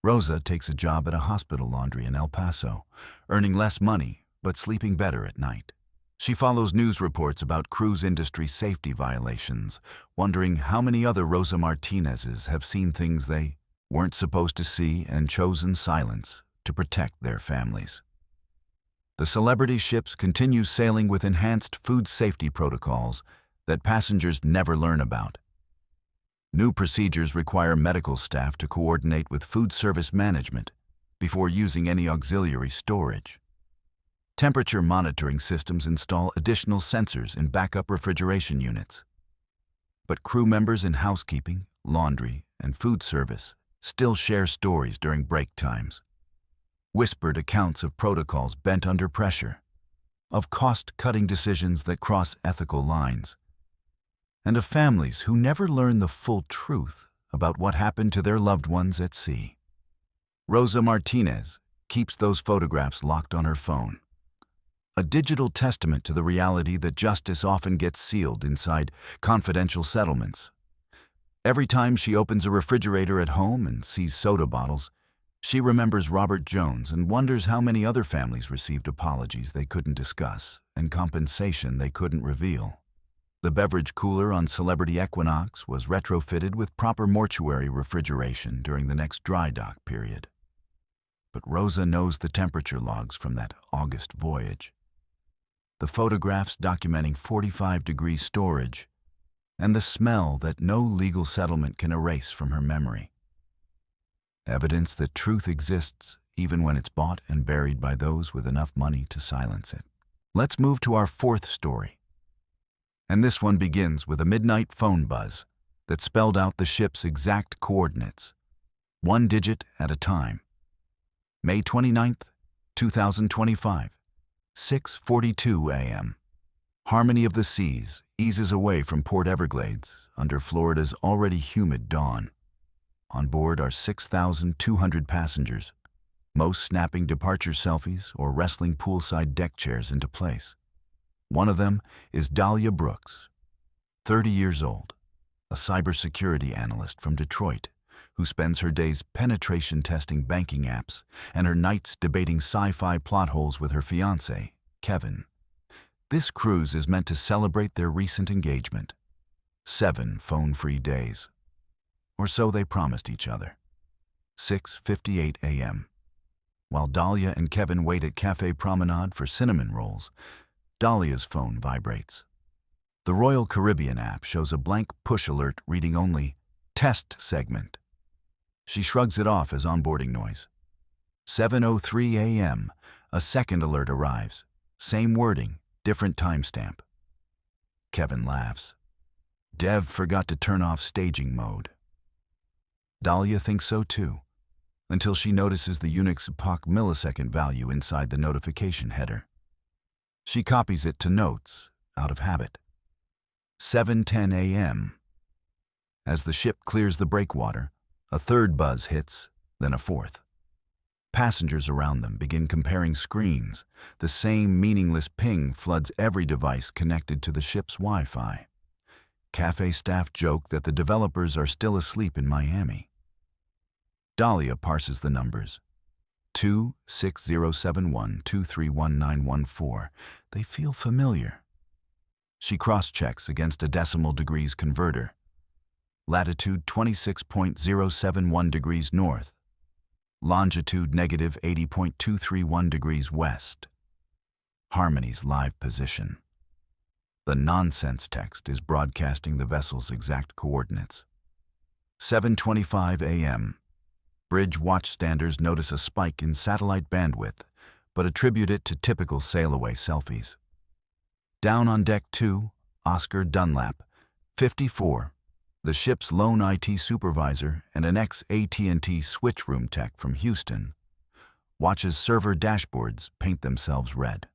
Rosa takes a job at a hospital laundry in El Paso, earning less money but sleeping better at night. She follows news reports about cruise industry safety violations, wondering how many other Rosa Martinezes have seen things they weren't supposed to see and chosen silence to protect their families. The celebrity ships continue sailing with enhanced food safety protocols that passengers never learn about. New procedures require medical staff to coordinate with food service management before using any auxiliary storage. Temperature monitoring systems install additional sensors in backup refrigeration units. But crew members in housekeeping, laundry, and food service still share stories during break times. Whispered accounts of protocols bent under pressure, of cost-cutting decisions that cross ethical lines, and of families who never learn the full truth about what happened to their loved ones at sea. Rosa Martinez keeps those photographs locked on her phone, a digital testament to the reality that justice often gets sealed inside confidential settlements. Every time she opens a refrigerator at home and sees soda bottles, she remembers Robert Jones and wonders how many other families received apologies they couldn't discuss and compensation they couldn't reveal. The beverage cooler on Celebrity Equinox was retrofitted with proper mortuary refrigeration during the next dry dock period. But Rosa knows the temperature logs from that August voyage, the photographs documenting 45-degree storage, and the smell that no legal settlement can erase from her memory. Evidence that truth exists even when it's bought and buried by those with enough money to silence it. Let's move to our fourth story. And this one begins with a midnight phone buzz that spelled out the ship's exact coordinates, one digit at a time. May 29th, 2025, 6:42 a.m. Harmony of the Seas eases away from Port Everglades under Florida's already humid dawn. On board are 6,200 passengers, most snapping departure selfies or wrestling poolside deck chairs into place. One of them is Dahlia Brooks, 30 years old, a cybersecurity analyst from Detroit, who spends her days penetration testing banking apps and her nights debating sci-fi plot holes with her fiancé, Kevin. This cruise is meant to celebrate their recent engagement. 7 phone-free days. Or so they promised each other. 6:58 a.m. While Dahlia and Kevin wait at Cafe Promenade for cinnamon rolls, Dahlia's phone vibrates. The Royal Caribbean app shows a blank push alert reading only "Test Segment." She shrugs it off as onboarding noise. 7:03 a.m., a second alert arrives. Same wording, different timestamp. Kevin laughs. Dev forgot to turn off staging mode. Dahlia thinks so too, until she notices the Unix epoch millisecond value inside the notification header. She copies it to notes, out of habit. 7:10 a.m. As the ship clears the breakwater, a third buzz hits, then a fourth. Passengers around them begin comparing screens. The same meaningless ping floods every device connected to the ship's Wi-Fi. Cafe staff joke that the developers are still asleep in Miami. Dahlia parses the numbers. 26071231914. They feel familiar. She cross-checks against a decimal degrees converter. Latitude 26.071 degrees north. Longitude negative 80.231 degrees west. Harmony's live position. The nonsense text is broadcasting the vessel's exact coordinates. 7:25 a.m. Bridge watchstanders notice a spike in satellite bandwidth, but attribute it to typical sail-away selfies. Down on deck 2, Oscar Dunlap, 54, the ship's lone IT supervisor and an ex-AT&T switchroom tech from Houston, watches server dashboards paint themselves red.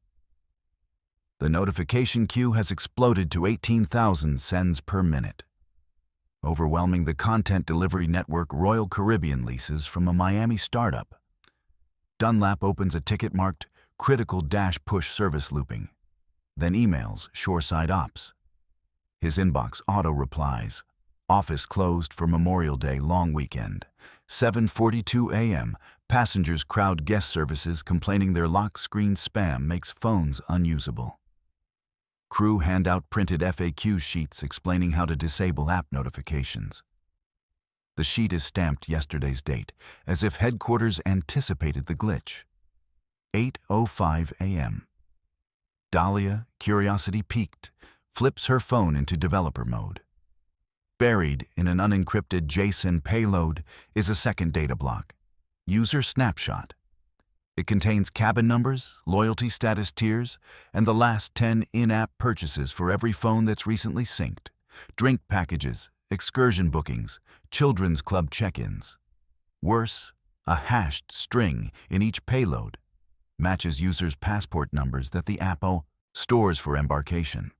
The notification queue has exploded to 18,000 sends per minute, overwhelming the content delivery network Royal Caribbean leases from a Miami startup. Dunlap opens a ticket marked Critical Dash Push Service Looping, then emails Shoreside Ops. His inbox auto-replies, Office closed for Memorial Day long weekend. 7:42 a.m., passengers crowd guest services complaining their lock screen spam makes phones unusable. Crew hand out printed FAQ sheets explaining how to disable app notifications. The sheet is stamped yesterday's date, as if headquarters anticipated the glitch. 8:05 a.m. Dahlia, curiosity piqued, flips her phone into developer mode. Buried in an unencrypted JSON payload is a second data block, User Snapshot. It contains cabin numbers, loyalty status tiers, and the last 10 in-app purchases for every phone that's recently synced, drink packages, excursion bookings, children's club check-ins. Worse, a hashed string in each payload matches users' passport numbers that the app stores for embarkation.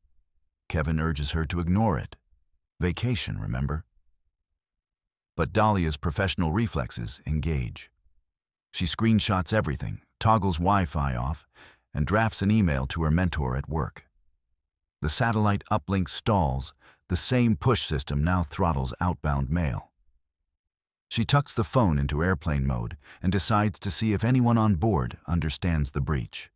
Kevin urges her to ignore it. Vacation, remember? But Dahlia's professional reflexes engage. She screenshots everything, toggles Wi-Fi off, and drafts an email to her mentor at work. The satellite uplink stalls, the same push system now throttles outbound mail. She tucks the phone into airplane mode and decides to see if anyone on board understands the breach.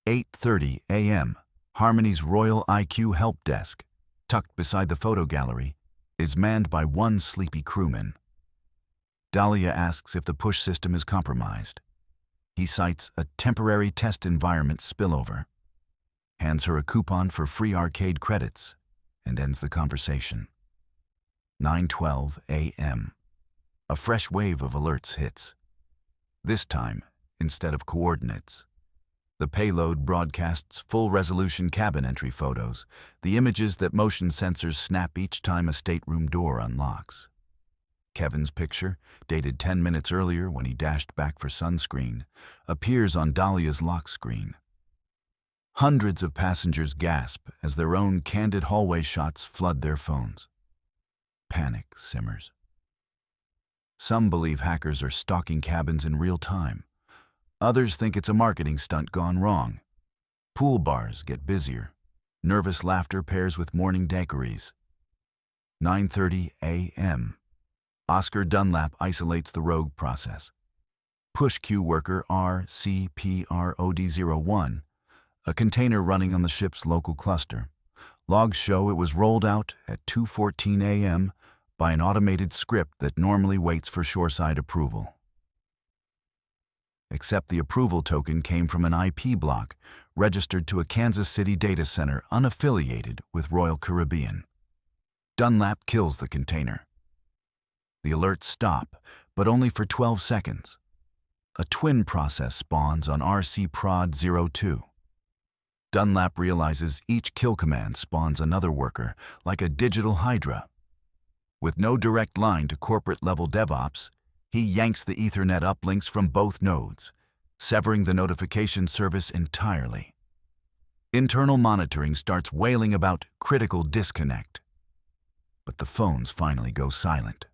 8:30 a.m., Harmony's Royal IQ help desk, tucked beside the photo gallery, is manned by one sleepy crewman. Dahlia asks if the push system is compromised. He cites a temporary test environment spillover, hands her a coupon for free arcade credits, and ends the conversation. 9:12 a.m. A fresh wave of alerts hits. This time, instead of coordinates, the payload broadcasts full-resolution cabin entry photos, the images that motion sensors snap each time a stateroom door unlocks. Kevin's picture, dated 10 minutes earlier when he dashed back for sunscreen, appears on Dahlia's lock screen. Hundreds of passengers gasp as their own candid hallway shots flood their phones. Panic simmers. Some believe hackers are stalking cabins in real time. Others think it's a marketing stunt gone wrong. Pool bars get busier. Nervous laughter pairs with morning daiquiris. 9:30 a.m. Oscar Dunlap isolates the rogue process. Push queue worker RCPROD01, a container running on the ship's local cluster. Logs show it was rolled out at 2:14 a.m. by an automated script that normally waits for shoreside approval. Except the approval token came from an IP block registered to a Kansas City data center unaffiliated with Royal Caribbean. Dunlap kills the container. The alerts stop, but only for 12 seconds. A twin process spawns on RC-Prod-02. Dunlap realizes each kill command spawns another worker, like a digital hydra. With no direct line to corporate-level DevOps, he yanks the Ethernet uplinks from both nodes, severing the notification service entirely. Internal monitoring starts wailing about critical disconnect. But the phones finally go silent.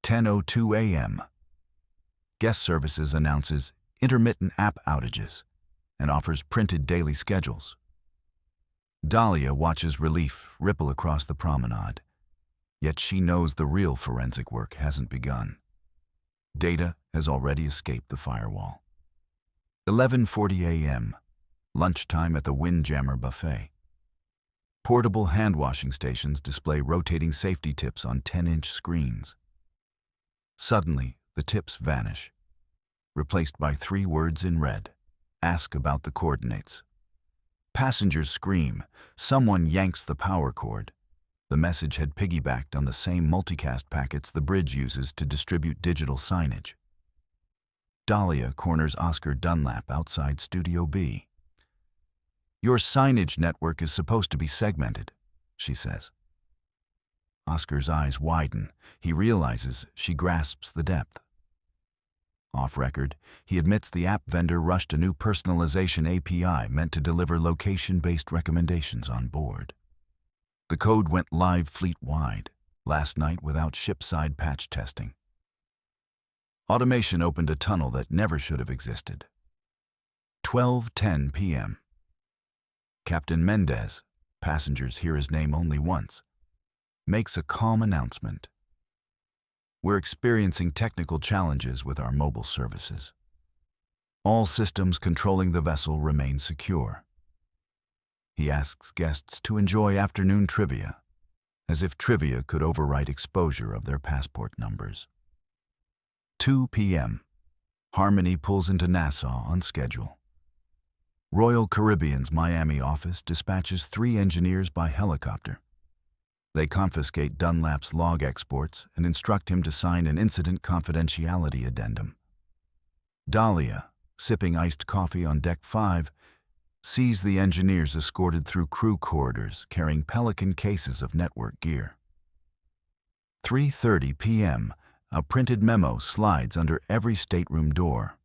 10:02 a.m. Guest Services announces intermittent app outages and offers printed daily schedules. Dahlia watches relief ripple across the promenade, yet she knows the real forensic work hasn't begun. Data has already escaped the firewall. 11:40 a.m. Lunchtime at the Windjammer Buffet. Portable hand-washing stations display rotating safety tips on 10-inch screens. Suddenly, the tips vanish, replaced by 3 words in red. Ask about the coordinates. Passengers scream. Someone yanks the power cord. The message had piggybacked on the same multicast packets the bridge uses to distribute digital signage. Dahlia corners Oscar Dunlap outside Studio B. "Your signage network is supposed to be segmented," she says. Oscar's eyes widen. He realizes she grasps the depth. Off-record, he admits the app vendor rushed a new personalization API meant to deliver location-based recommendations on board. The code went live fleet-wide last night without ship-side patch testing. Automation opened a tunnel that never should have existed. 12:10 p.m. Captain Mendez, passengers hear his name only once, makes a calm announcement. "We're experiencing technical challenges with our mobile services. All systems controlling the vessel remain secure." He asks guests to enjoy afternoon trivia, as if trivia could overwrite exposure of their passport numbers. 2 p.m. Harmony pulls into Nassau on schedule. Royal Caribbean's Miami office dispatches 3 engineers by helicopter. They confiscate Dunlap's log exports and instruct him to sign an incident confidentiality addendum. Dahlia, sipping iced coffee on Deck 5, sees the engineers escorted through crew corridors carrying Pelican cases of network gear. 3:30 p.m. A printed memo slides under every stateroom door.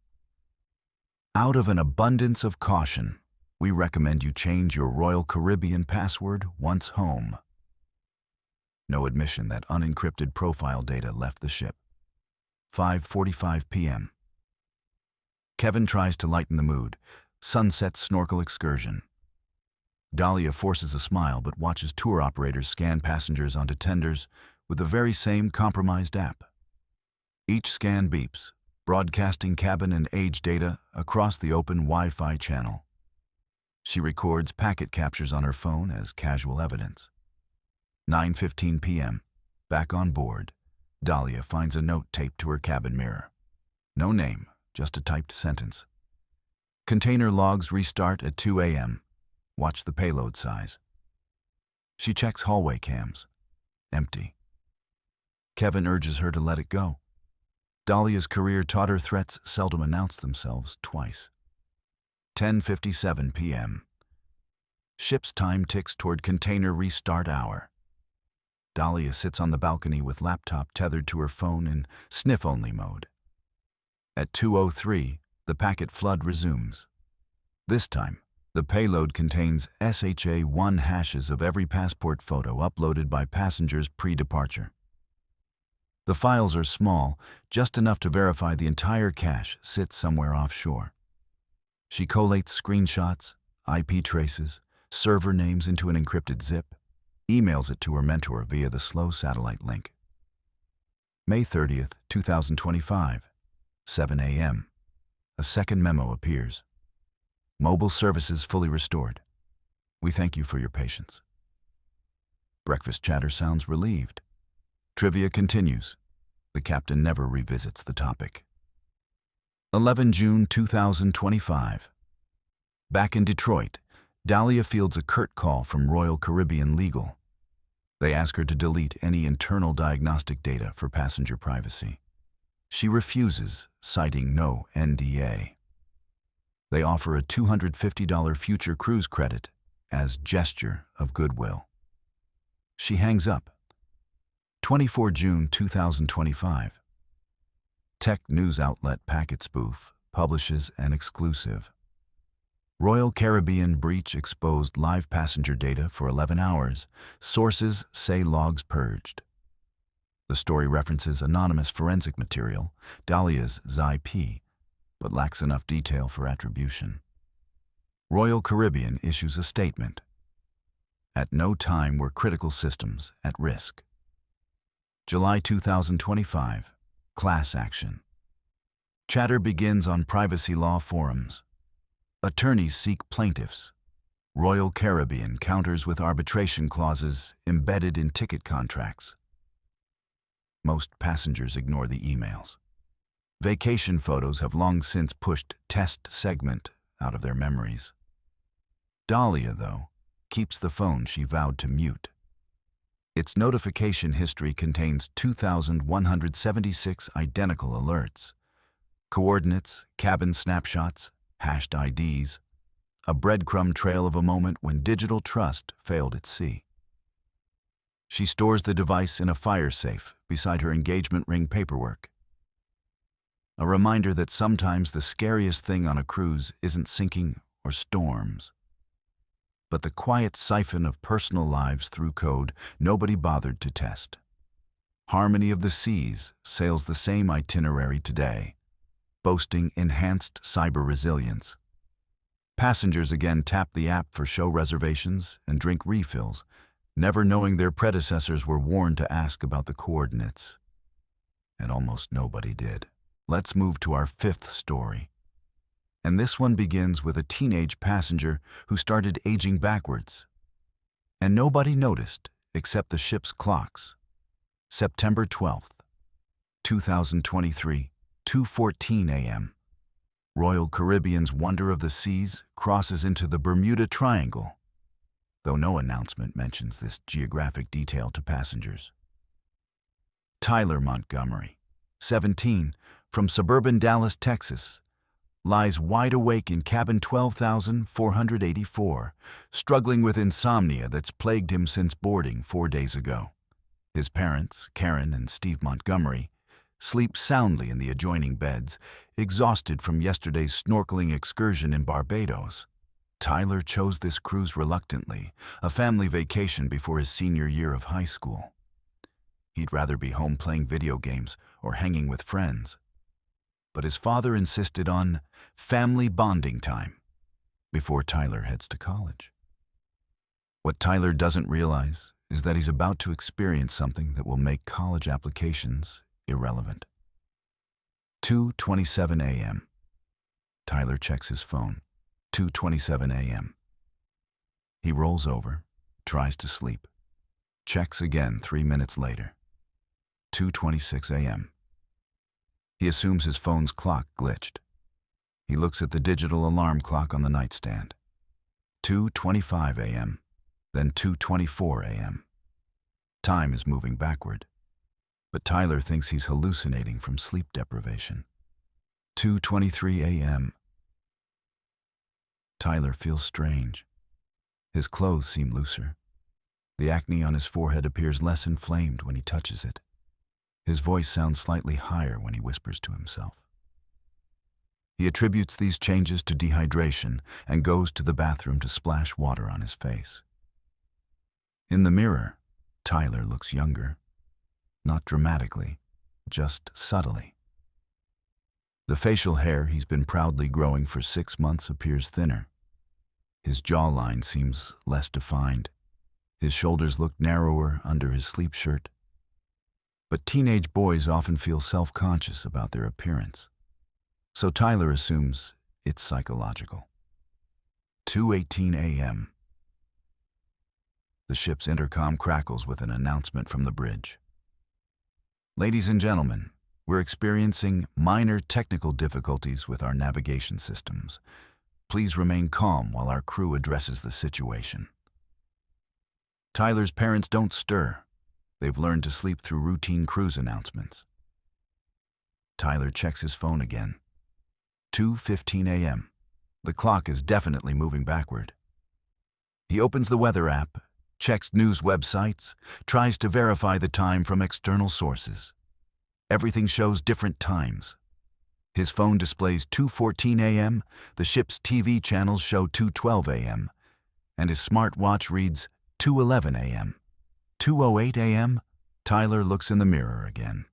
"Out of an abundance of caution, we recommend you change your Royal Caribbean password once home." No admission that unencrypted profile data left the ship. 5:45 p.m. Kevin tries to lighten the mood. Sunset snorkel excursion. Dahlia forces a smile but watches tour operators scan passengers onto tenders with the very same compromised app. Each scan beeps, broadcasting cabin and age data across the open Wi-Fi channel. She records packet captures on her phone as casual evidence. 9:15 p.m. Back on board, Dahlia finds a note taped to her cabin mirror. No name, just a typed sentence. Container logs restart at 2 a.m. Watch the payload size. She checks hallway cams. Empty. Kevin urges her to let it go. Dahlia's career taught her threats seldom announce themselves twice. 10:57 p.m. Ship's time ticks toward container restart hour. Dahlia sits on the balcony with laptop tethered to her phone in sniff-only mode. At 2:03, the packet flood resumes. This time, the payload contains SHA-1 hashes of every passport photo uploaded by passengers pre-departure. The files are small, just enough to verify the entire cache sits somewhere offshore. She collates screenshots, IP traces, server names into an encrypted zip, emails it to her mentor via the slow satellite link. May 30th, 2025, 7 a.m. A second memo appears. "Mobile services fully restored. We thank you for your patience." Breakfast chatter sounds relieved. Trivia continues. The captain never revisits the topic. 11 June 2025. Back in Detroit, Dahlia fields a curt call from Royal Caribbean Legal. They ask her to delete any internal diagnostic data for passenger privacy. She refuses, citing no NDA. They offer a $250 future cruise credit as gesture of goodwill. She hangs up. 24 June 2025. Tech news outlet Packet Spoof publishes an exclusive. Royal Caribbean breach exposed live passenger data for 11 hours. Sources say logs purged. The story references anonymous forensic material, Dahlia's ZIP, but lacks enough detail for attribution. Royal Caribbean issues a statement. At no time were critical systems at risk. July 2025. Class action. Chatter begins on privacy law forums. Attorneys seek plaintiffs. Royal Caribbean counters with arbitration clauses embedded in ticket contracts. Most passengers ignore the emails. Vacation photos have long since pushed test segment out of their memories. Dahlia, though, keeps the phone she vowed to mute. Its notification history contains 2,176 identical alerts, coordinates, cabin snapshots, hashed IDs, a breadcrumb trail of a moment when digital trust failed at sea. She stores the device in a fire safe beside her engagement ring paperwork. A reminder that sometimes the scariest thing on a cruise isn't sinking or storms, but the quiet siphon of personal lives through code nobody bothered to test. Harmony of the Seas sails the same itinerary today, boasting enhanced cyber resilience. Passengers again tap the app for show reservations and drink refills, never knowing their predecessors were warned to ask about the coordinates. And almost nobody did. Let's move to our fifth story. And this one begins with a teenage passenger who started aging backwards. And nobody noticed except the ship's clocks. September 12th, 2023, 2:14 a.m. Royal Caribbean's Wonder of the Seas crosses into the Bermuda Triangle, though no announcement mentions this geographic detail to passengers. Tyler Montgomery, 17, from suburban Dallas, Texas, lies wide awake in cabin 12,484, struggling with insomnia that's plagued him since boarding 4 days ago. His parents, Karen and Steve Montgomery, sleep soundly in the adjoining beds, exhausted from yesterday's snorkeling excursion in Barbados. Tyler chose this cruise reluctantly, a family vacation before his senior year of high school. He'd rather be home playing video games or hanging with friends. But his father insisted on family bonding time before Tyler heads to college. What Tyler doesn't realize is that he's about to experience something that will make college applications irrelevant. 2:27 a.m. Tyler checks his phone. 2:27 a.m. He rolls over, tries to sleep, checks again 3 minutes later. 2:26 a.m. He assumes his phone's clock glitched. He looks at the digital alarm clock on the nightstand. 2:25 a.m., then 2:24 a.m. Time is moving backward, but Tyler thinks he's hallucinating from sleep deprivation. 2:23 a.m. Tyler feels strange. His clothes seem looser. The acne on his forehead appears less inflamed when he touches it. His voice sounds slightly higher when he whispers to himself. He attributes these changes to dehydration and goes to the bathroom to splash water on his face. In the mirror, Tyler looks younger. Not dramatically, just subtly. The facial hair he's been proudly growing for 6 months appears thinner. His jawline seems less defined. His shoulders look narrower under his sleep shirt. But teenage boys often feel self-conscious about their appearance. So Tyler assumes it's psychological. 2:18 a.m. The ship's intercom crackles with an announcement from the bridge. Ladies and gentlemen, we're experiencing minor technical difficulties with our navigation systems. Please remain calm while our crew addresses the situation. Tyler's parents don't stir. They've learned to sleep through routine cruise announcements. Tyler checks his phone again. 2:15 a.m. The clock is definitely moving backward. He opens the weather app, checks news websites, tries to verify the time from external sources. Everything shows different times. His phone displays 2:14 a.m., the ship's TV channels show 2:12 a.m., and his smartwatch reads 2:11 a.m. 2:08 a.m., Tyler looks in the mirror again.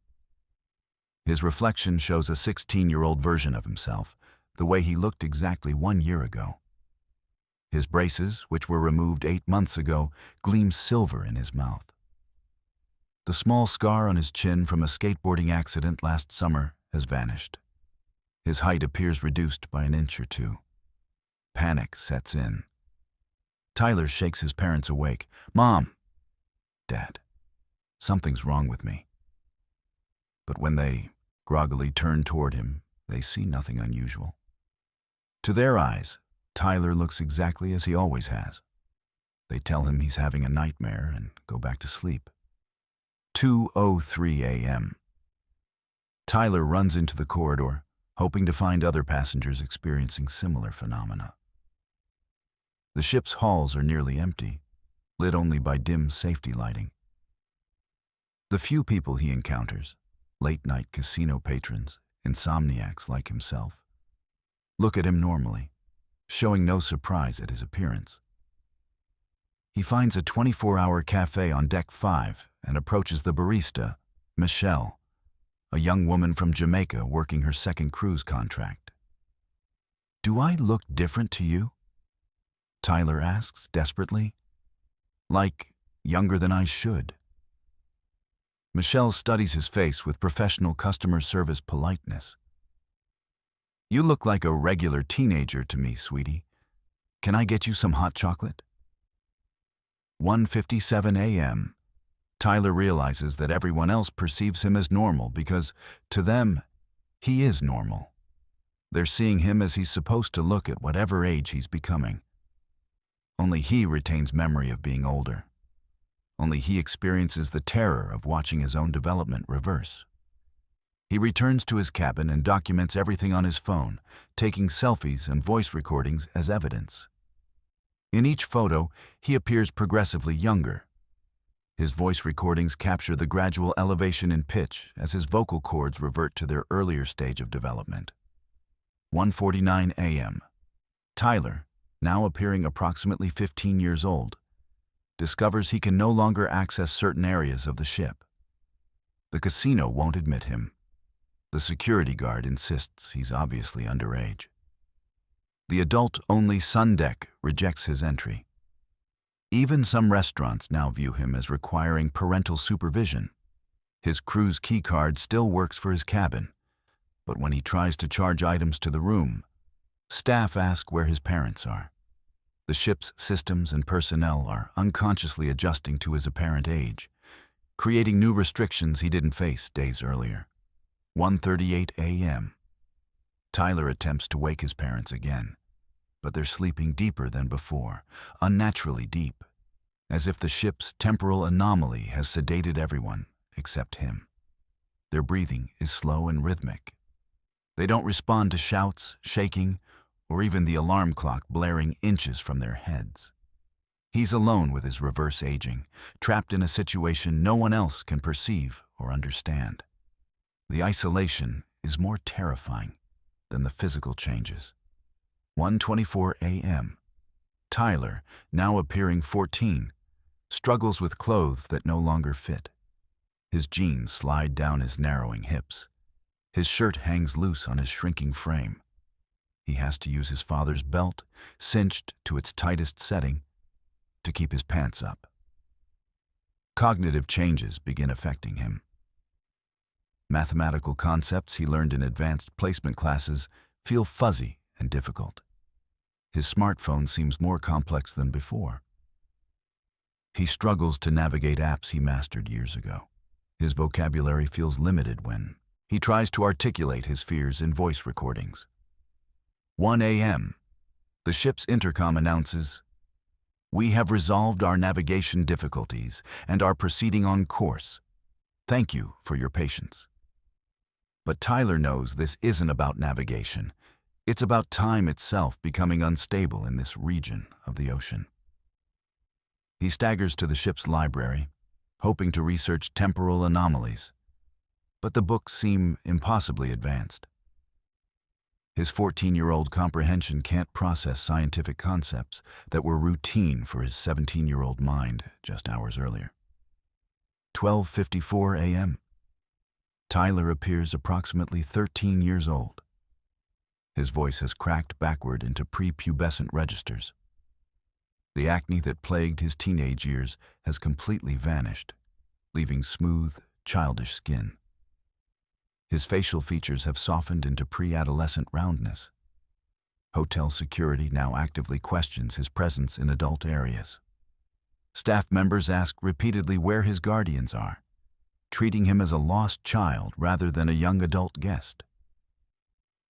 His reflection shows a 16-year-old version of himself, the way he looked exactly 1 year ago. His braces, which were removed 8 months ago, gleam silver in his mouth. The small scar on his chin from a skateboarding accident last summer has vanished. His height appears reduced by 1 inch or 2. Panic sets in. Tyler shakes his parents awake. "Mom! Dad, something's wrong with me." But when they groggily turn toward him, they see nothing unusual. To their eyes, Tyler looks exactly as he always has. They tell him he's having a nightmare and go back to sleep. 2:03 a.m. Tyler runs into the corridor, hoping to find other passengers experiencing similar phenomena. The ship's halls are nearly empty, lit only by dim safety lighting. The few people he encounters, late-night casino patrons, insomniacs like himself, look at him normally, showing no surprise at his appearance. He finds a 24-hour cafe on Deck 5 and approaches the barista, Michelle, a young woman from Jamaica working her second cruise contract. "Do I look different to you?" Tyler asks desperately. "Like younger than I should." Michelle studies his face with professional customer service politeness. "You look like a regular teenager to me, sweetie. Can I get you some hot chocolate?" 1:57 a.m. Tyler realizes that everyone else perceives him as normal because, to them, he is normal. They're seeing him as he's supposed to look at whatever age he's becoming. Only he retains memory of being older. Only he experiences the terror of watching his own development reverse. He returns to his cabin and documents everything on his phone, taking selfies and voice recordings as evidence. In each photo, he appears progressively younger. His voice recordings capture the gradual elevation in pitch as his vocal cords revert to their earlier stage of development. 1:49 a.m. Tyler, now appearing approximately 15 years old, discovers he can no longer access certain areas of the ship. The casino won't admit him. The security guard insists he's obviously underage. The adult-only Sun Deck rejects his entry. Even some restaurants now view him as requiring parental supervision. His cruise key card still works for his cabin, but when he tries to charge items to the room, staff ask where his parents are. The ship's systems and personnel are unconsciously adjusting to his apparent age, creating new restrictions he didn't face days earlier. 1:38 a.m. Tyler attempts to wake his parents again, but they're sleeping deeper than before, unnaturally deep, as if the ship's temporal anomaly has sedated everyone except him. Their breathing is slow and rhythmic. They don't respond to shouts, shaking, or even the alarm clock blaring inches from their heads. He's alone with his reverse aging, trapped in a situation no one else can perceive or understand. The isolation is more terrifying than the physical changes. 1:24 a.m. Tyler, now appearing 14, struggles with clothes that no longer fit. His jeans slide down his narrowing hips. His shirt hangs loose on his shrinking frame. He has to use his father's belt, cinched to its tightest setting, to keep his pants up. Cognitive changes begin affecting him. Mathematical concepts he learned in advanced placement classes feel fuzzy and difficult. His smartphone seems more complex than before. He struggles to navigate apps he mastered years ago. His vocabulary feels limited when he tries to articulate his fears in voice recordings. 1 a.m. The ship's intercom announces, "We have resolved our navigation difficulties and are proceeding on course. Thank you for your patience." But Tyler knows this isn't about navigation. It's about time itself becoming unstable in this region of the ocean. He staggers to the ship's library, hoping to research temporal anomalies, but the books seem impossibly advanced. His 14-year-old comprehension can't process scientific concepts that were routine for his 17-year-old mind just hours earlier. 12:54 a.m. Tyler appears approximately 13 years old. His voice has cracked backward into prepubescent registers. The acne that plagued his teenage years has completely vanished, leaving smooth, childish skin. His facial features have softened into pre-adolescent roundness. Hotel security now actively questions his presence in adult areas. Staff members ask repeatedly where his guardians are, treating him as a lost child rather than a young adult guest.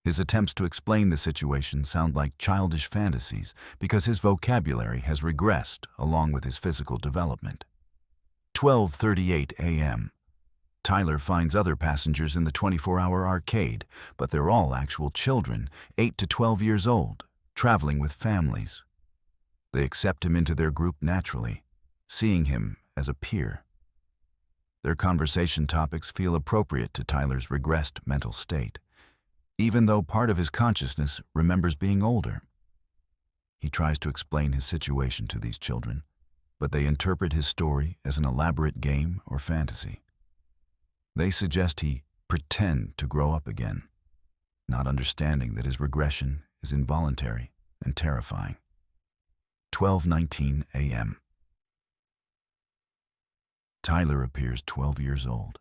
His attempts to explain the situation sound like childish fantasies because his vocabulary has regressed along with his physical development. 12:38 a.m. Tyler finds other passengers in the 24-hour arcade, but they're all actual children, 8 to 12 years old, traveling with families. They accept him into their group naturally, seeing him as a peer. Their conversation topics feel appropriate to Tyler's regressed mental state, even though part of his consciousness remembers being older. He tries to explain his situation to these children, but they interpret his story as an elaborate game or fantasy. They suggest he pretend to grow up again, not understanding that his regression is involuntary and terrifying. 12:19 a.m. Tyler appears 12 years old.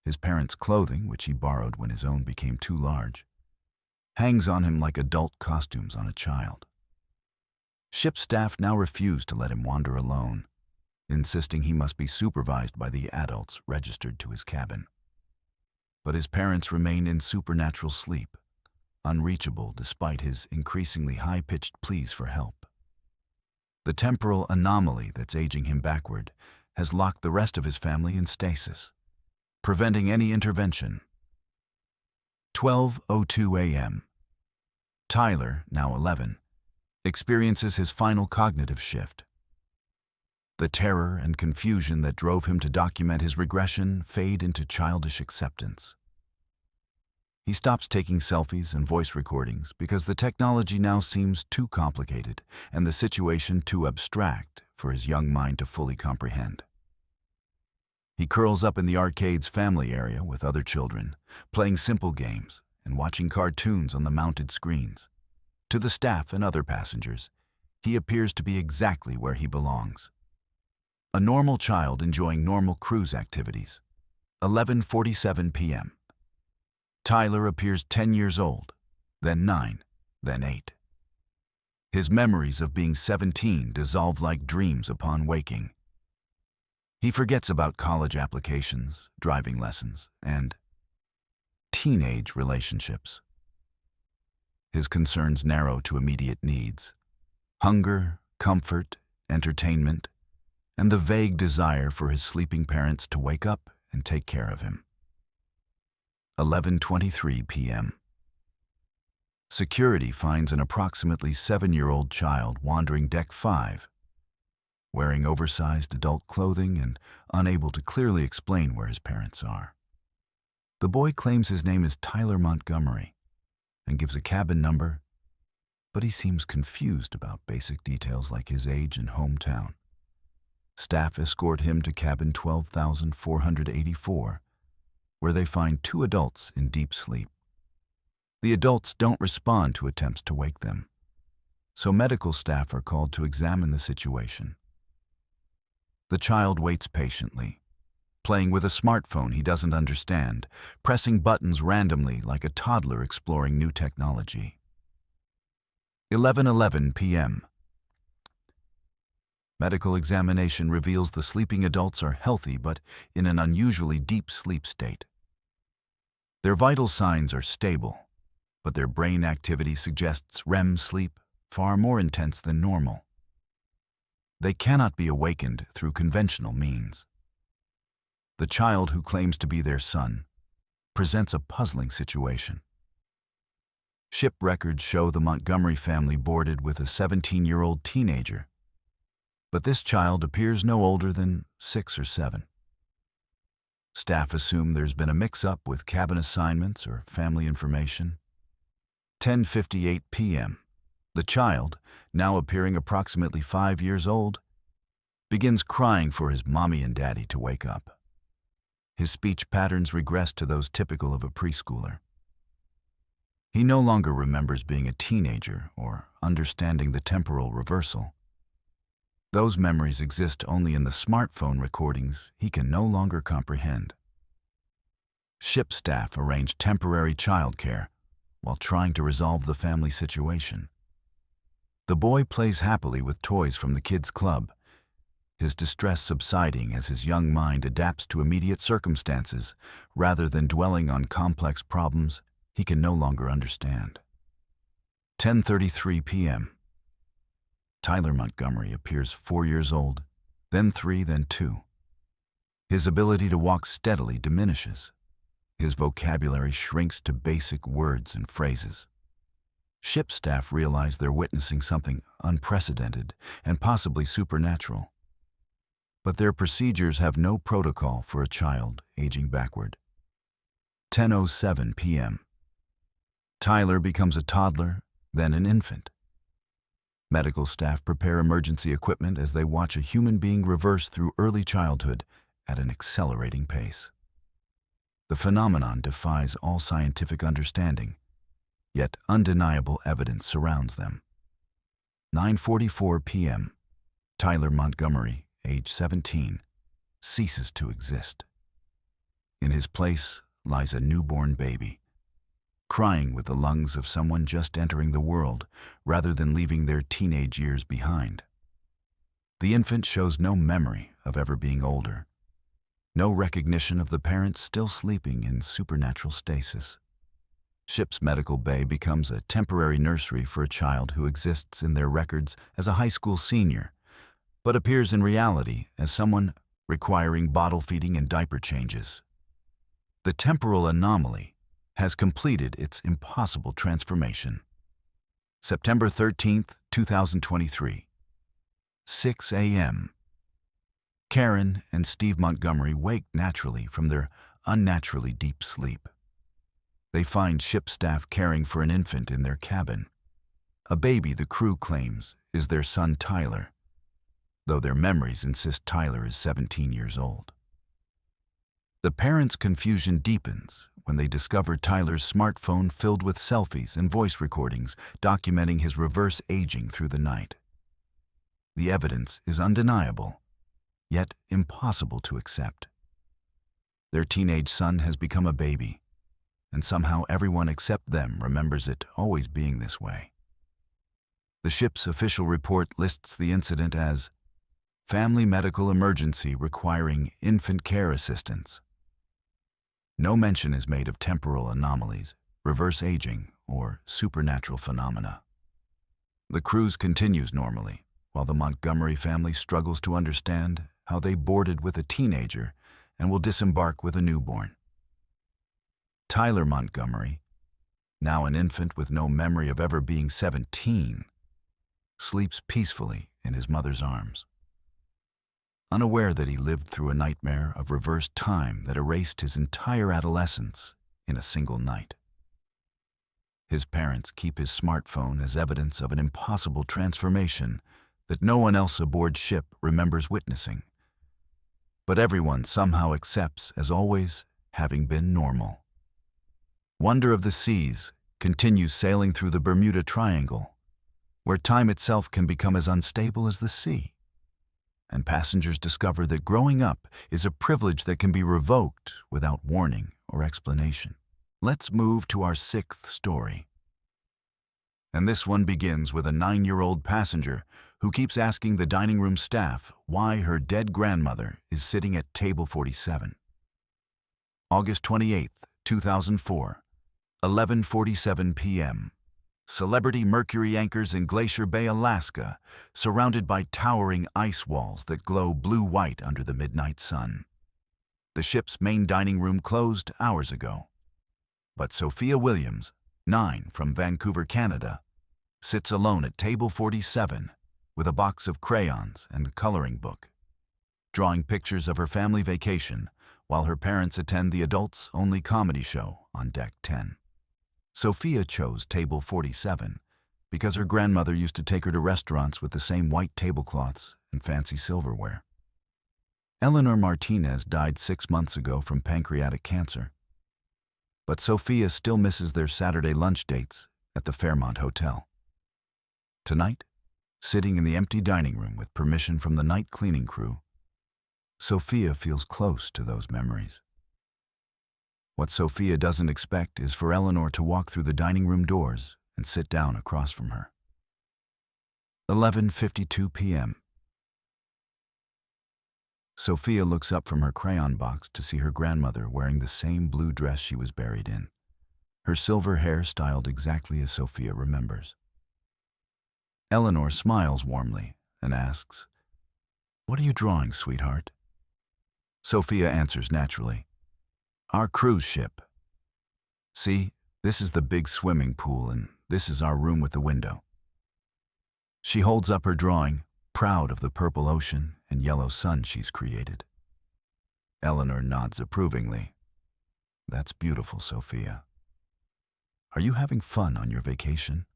His parents' clothing, which he borrowed when his own became too large, hangs on him like adult costumes on a child. Ship staff now refuse to let him wander alone, insisting he must be supervised by the adults registered to his cabin. But his parents remain in supernatural sleep, unreachable despite his increasingly high-pitched pleas for help. The temporal anomaly that's aging him backward has locked the rest of his family in stasis, preventing any intervention. 12:02 a.m. Tyler, now 11, experiences his final cognitive shift. The terror and confusion that drove him to document his regression fade into childish acceptance. He stops taking selfies and voice recordings because the technology now seems too complicated and the situation too abstract for his young mind to fully comprehend. He curls up in the arcade's family area with other children, playing simple games and watching cartoons on the mounted screens. To the staff and other passengers, he appears to be exactly where he belongs. A normal child enjoying normal cruise activities. 11:47 p.m. Tyler appears 10 years old, then 9, then 8. His memories of being 17 dissolve like dreams upon waking. He forgets about college applications, driving lessons, and teenage relationships. His concerns narrow to immediate needs: hunger, comfort, entertainment, and the vague desire for his sleeping parents to wake up and take care of him. 11:23 p.m. Security finds an approximately 7-year-old child wandering Deck 5, wearing oversized adult clothing and unable to clearly explain where his parents are. The boy claims his name is Tyler Montgomery and gives a cabin number, but he seems confused about basic details like his age and hometown. Staff escort him to cabin 12,484, where they find 2 adults in deep sleep. The adults don't respond to attempts to wake them, so medical staff are called to examine the situation. The child waits patiently, playing with a smartphone he doesn't understand, pressing buttons randomly like a toddler exploring new technology. 11:11 p.m. Medical examination reveals the sleeping adults are healthy but in an unusually deep sleep state. Their vital signs are stable, but their brain activity suggests REM sleep far more intense than normal. They cannot be awakened through conventional means. The child who claims to be their son presents a puzzling situation. Ship records show the Montgomery family boarded with a 17-year-old teenager, but this child appears no older than 6 or 7. Staff assume there's been a mix-up with cabin assignments or family information. 10:58 p.m. The child, now appearing approximately 5 years old, begins crying for his mommy and daddy to wake up. His speech patterns regress to those typical of a preschooler. He no longer remembers being a teenager or understanding the temporal reversal. Those memories exist only in the smartphone recordings he can no longer comprehend. Ship staff arrange temporary childcare while trying to resolve the family situation. The boy plays happily with toys from the kids' club, his distress subsiding as his young mind adapts to immediate circumstances rather than dwelling on complex problems he can no longer understand. 10:33 p.m. Tyler Montgomery appears 4 years old, then 3, then 2. His ability to walk steadily diminishes. His vocabulary shrinks to basic words and phrases. Ship staff realize they're witnessing something unprecedented and possibly supernatural. But their procedures have no protocol for a child aging backward. 10:07 p.m. Tyler becomes a toddler, then an infant. Medical staff prepare emergency equipment as they watch a human being reverse through early childhood at an accelerating pace. The phenomenon defies all scientific understanding, yet undeniable evidence surrounds them. 9:44 p.m. Tyler Montgomery, age 17, ceases to exist. In his place lies a newborn baby, crying with the lungs of someone just entering the world rather than leaving their teenage years behind. The infant shows no memory of ever being older, no recognition of the parents still sleeping in supernatural stasis. Ship's medical bay becomes a temporary nursery for a child who exists in their records as a high school senior, but appears in reality as someone requiring bottle feeding and diaper changes. The temporal anomaly has completed its impossible transformation. September 13th, 2023, 6 a.m. Karen and Steve Montgomery wake naturally from their unnaturally deep sleep. They find ship staff caring for an infant in their cabin, a baby the crew claims is their son Tyler, though their memories insist Tyler is 17 years old. The parents' confusion deepens when they discover Tyler's smartphone filled with selfies and voice recordings documenting his reverse aging through the night. The evidence is undeniable, yet impossible to accept. Their teenage son has become a baby, and somehow everyone except them remembers it always being this way. The ship's official report lists the incident as family medical emergency requiring infant care assistance. No mention is made of temporal anomalies, reverse aging, or supernatural phenomena. The cruise continues normally, while the Montgomery family struggles to understand how they boarded with a teenager and will disembark with a newborn. Tyler Montgomery, now an infant with no memory of ever being 17, sleeps peacefully in his mother's arms, unaware that he lived through a nightmare of reversed time that erased his entire adolescence in a single night. His parents keep his smartphone as evidence of an impossible transformation that no one else aboard ship remembers witnessing, but everyone somehow accepts as always having been normal. Wonder of the Seas continues sailing through the Bermuda Triangle, where time itself can become as unstable as the sea. And passengers discover that growing up is a privilege that can be revoked without warning or explanation. Let's move to our sixth story. And this one begins with a 9-year-old passenger who keeps asking the dining room staff why her dead grandmother is sitting at table 47. August 28, 2004, 11:47 p.m. Celebrity Mercury anchors in Glacier Bay, Alaska, surrounded by towering ice walls that glow blue-white under the midnight sun. The ship's main dining room closed hours ago. But Sophia Williams, 9, from Vancouver, Canada, sits alone at table 47 with a box of crayons and a coloring book, drawing pictures of her family vacation while her parents attend the adults-only comedy show on Deck 10. Sophia chose table 47 because her grandmother used to take her to restaurants with the same white tablecloths and fancy silverware. Eleanor Martinez died 6 months ago from pancreatic cancer, but Sophia still misses their Saturday lunch dates at the Fairmont Hotel. Tonight, sitting in the empty dining room with permission from the night cleaning crew, Sophia feels close to those memories. What Sophia doesn't expect is for Eleanor to walk through the dining room doors and sit down across from her. 11:52 p.m. Sophia looks up from her crayon box to see her grandmother wearing the same blue dress she was buried in. her silver hair styled exactly as Sophia remembers. Eleanor smiles warmly and asks, "What are you drawing, sweetheart?" Sophia answers naturally, "Our cruise ship. See, this is the big swimming pool and this is our room with the window." She holds up her drawing, proud of the purple ocean and yellow sun she's created. Eleanor nods approvingly. "That's beautiful, Sophia. Are you having fun on your vacation?"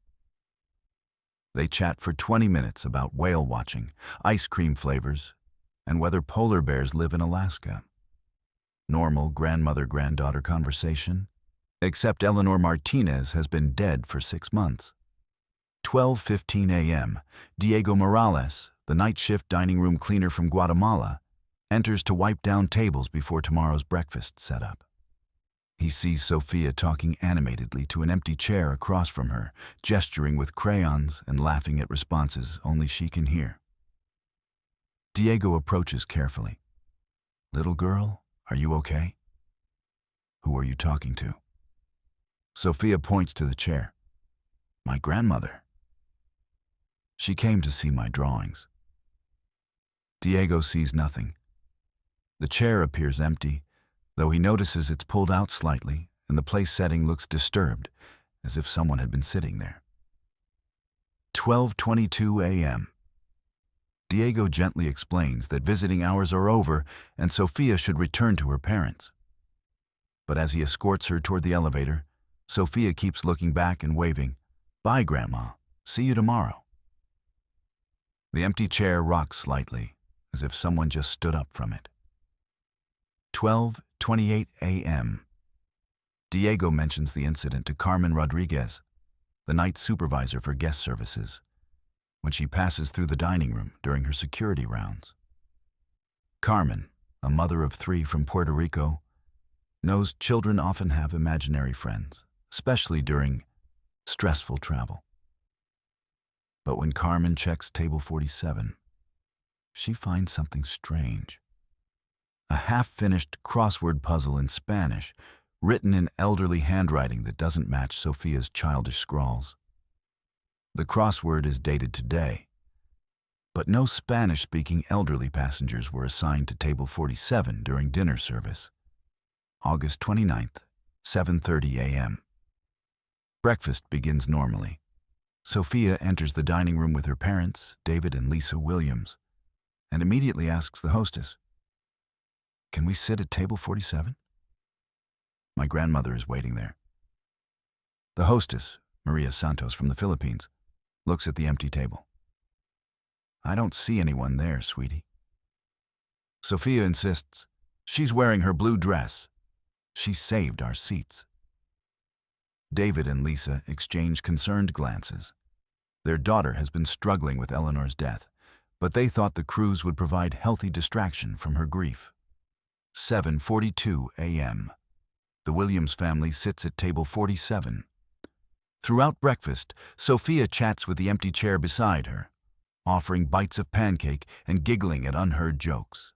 They chat for 20 minutes about whale watching, ice cream flavors, and whether polar bears live in Alaska. Normal grandmother-granddaughter conversation, except Eleanor Martinez has been dead for 6 months. 12:15 a.m., Diego Morales, the night shift dining room cleaner from Guatemala, enters to wipe down tables before tomorrow's breakfast setup. He sees Sophia talking animatedly to an empty chair across from her, gesturing with crayons and laughing at responses only she can hear. Diego approaches carefully. "Little girl, are you okay?" "Who are you talking to?" Sophia points to the chair. "My grandmother. She came to see my drawings." Diego sees nothing. The chair appears empty, though he notices it's pulled out slightly and the place setting looks disturbed, as if someone had been sitting there. 12:22 a.m. Diego gently explains that visiting hours are over and Sophia should return to her parents. But as he escorts her toward the elevator, Sophia keeps looking back and waving, "Bye, Grandma. See you tomorrow." The empty chair rocks slightly, as if someone just stood up from it. 12:28 a.m. Diego mentions the incident to Carmen Rodriguez, the night supervisor for guest services, when she passes through the dining room during her security rounds. Carmen, a mother of 3 from Puerto Rico, knows children often have imaginary friends, especially during stressful travel. But when Carmen checks table 47, she finds something strange. A half-finished crossword puzzle in Spanish, written in elderly handwriting that doesn't match Sophia's childish scrawls. The crossword is dated today, but no Spanish-speaking elderly passengers were assigned to table 47 during dinner service. August 29th, 7:30 a.m. Breakfast begins normally. Sophia enters the dining room with her parents, David and Lisa Williams, and immediately asks the hostess, "Can we sit at table 47? My grandmother is waiting there." The hostess, Maria Santos from the Philippines, looks at the empty table. "I don't see anyone there, sweetie." Sophia insists, "She's wearing her blue dress. She saved our seats." David and Lisa exchange concerned glances. Their daughter has been struggling with Eleanor's death, but they thought the cruise would provide healthy distraction from her grief. 7:42 a.m. The Williams family sits at table 47. Throughout breakfast, Sophia chats with the empty chair beside her, offering bites of pancake and giggling at unheard jokes.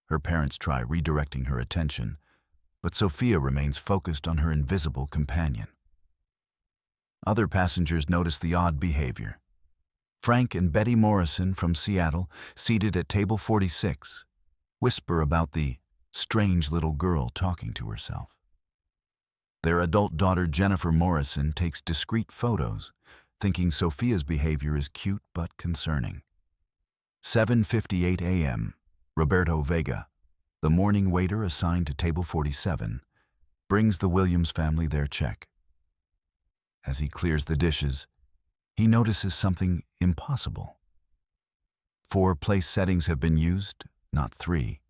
Her parents try redirecting her attention, but Sophia remains focused on her invisible companion. Other passengers notice the odd behavior. Frank and Betty Morrison from Seattle, seated at table 46, whisper about the strange little girl talking to herself. Their adult daughter Jennifer Morrison takes discreet photos, thinking Sophia's behavior is cute but concerning. 7:58 a.m. Roberto Vega, the morning waiter assigned to table 47, brings the Williams family their check. As he clears the dishes, he notices something impossible. 4 place settings have been used, not 3.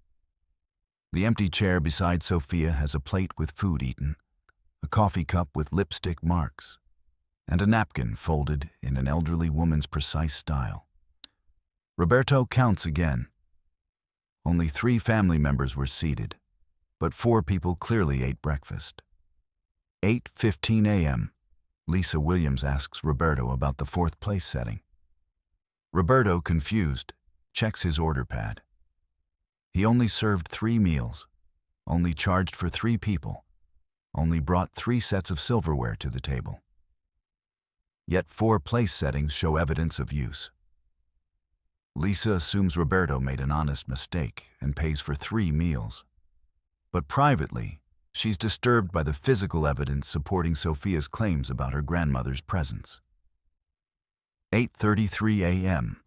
The empty chair beside Sophia has a plate with food eaten, a coffee cup with lipstick marks, and a napkin folded in an elderly woman's precise style. Roberto counts again. Only 3 family members were seated, but 4 people clearly ate breakfast. 8:15 a.m. Lisa Williams asks Roberto about the 4th place setting. Roberto, confused, checks his order pad. He only served 3 meals, only charged for 3 people, only brought 3 sets of silverware to the table. Yet 4 place settings show evidence of use. Lisa assumes Roberto made an honest mistake and pays for 3 meals. But privately, she's disturbed by the physical evidence supporting Sophia's claims about her grandmother's presence. 8:33 a.m.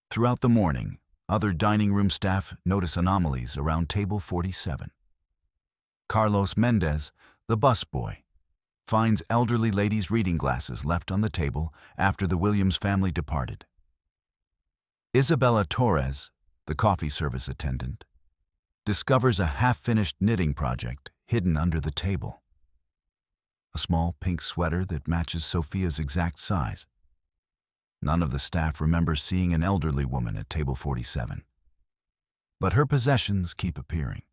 Throughout the morning, other dining room staff notice anomalies around table 47. Carlos Mendez, the busboy, finds elderly ladies' reading glasses left on the table after the Williams family departed. Isabella Torres, the coffee service attendant, discovers a half-finished knitting project hidden under the table. A small pink sweater that matches Sophia's exact size. None of the staff remembers seeing an elderly woman at table 47. But her possessions keep appearing.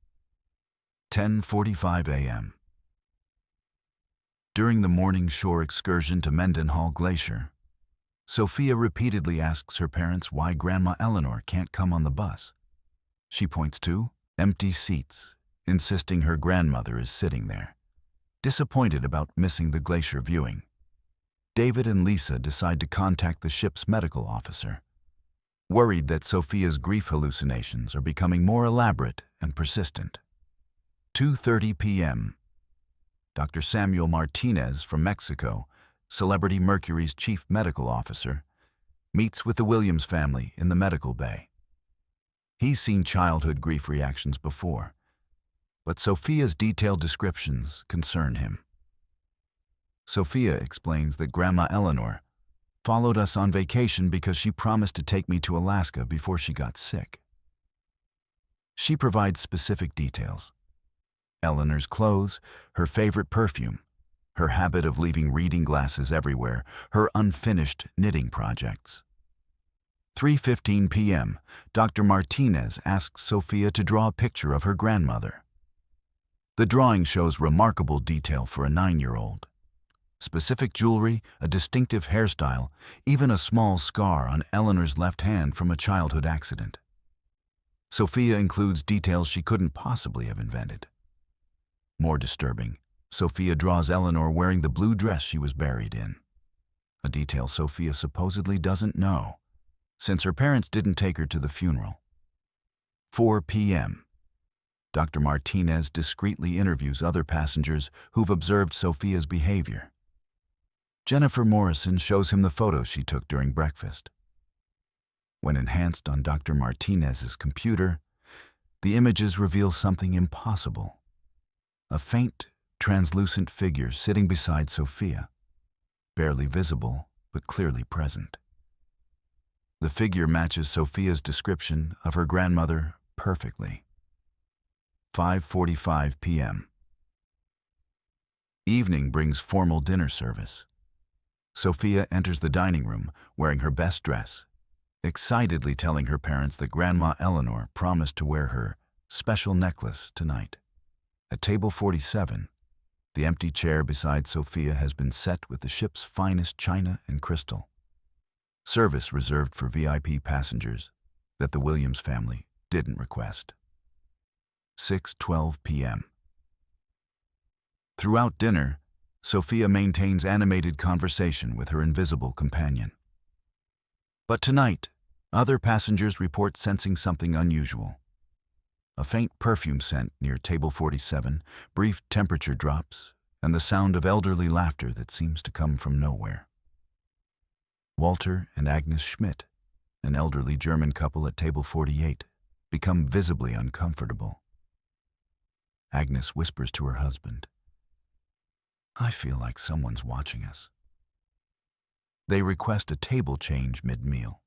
10:45 a.m. During the morning shore excursion to Mendenhall Glacier, Sophia repeatedly asks her parents why Grandma Eleanor can't come on the bus. She points to empty seats, insisting her grandmother is sitting there. Disappointed about missing the glacier viewing, David and Lisa decide to contact the ship's medical officer, worried that Sophia's grief hallucinations are becoming more elaborate and persistent. 2:30 p.m. Dr. Samuel Martinez from Mexico, Celebrity Mercury's chief medical officer, meets with the Williams family in the medical bay. He's seen childhood grief reactions before, but Sophia's detailed descriptions concern him. Sophia explains that Grandma Eleanor followed us on vacation because she promised to take me to Alaska before she got sick. She provides specific details: Eleanor's clothes, her favorite perfume, her habit of leaving reading glasses everywhere, her unfinished knitting projects. 3:15 p.m., Dr. Martinez asks Sophia to draw a picture of her grandmother. The drawing shows remarkable detail for a 9-year-old. Specific jewelry, a distinctive hairstyle, even a small scar on Eleanor's left hand from a childhood accident. Sophia includes details she couldn't possibly have invented. More disturbing, Sophia draws Eleanor wearing the blue dress she was buried in, a detail Sophia supposedly doesn't know, since her parents didn't take her to the funeral. 4 p.m. Dr. Martinez discreetly interviews other passengers who've observed Sophia's behavior. Jennifer Morrison shows him the photos she took during breakfast. When enhanced on Dr. Martinez's computer, the images reveal something impossible: a faint, translucent figure sitting beside Sophia, barely visible but clearly present. The figure matches Sophia's description of her grandmother perfectly. 5:45 p.m. Evening brings formal dinner service. Sophia enters the dining room wearing her best dress, excitedly telling her parents that Grandma Eleanor promised to wear her special necklace tonight. At table 47, the empty chair beside Sophia has been set with the ship's finest china and crystal. Service reserved for VIP passengers that the Williams family didn't request. 6:12 p.m. Throughout dinner, Sophia maintains animated conversation with her invisible companion. But tonight, other passengers report sensing something unusual. A faint perfume scent near table 47, brief temperature drops, and the sound of elderly laughter that seems to come from nowhere. Walter and Agnes Schmidt, an elderly German couple at table 48, become visibly uncomfortable. Agnes whispers to her husband, "I feel like someone's watching us." They request a table change mid-meal.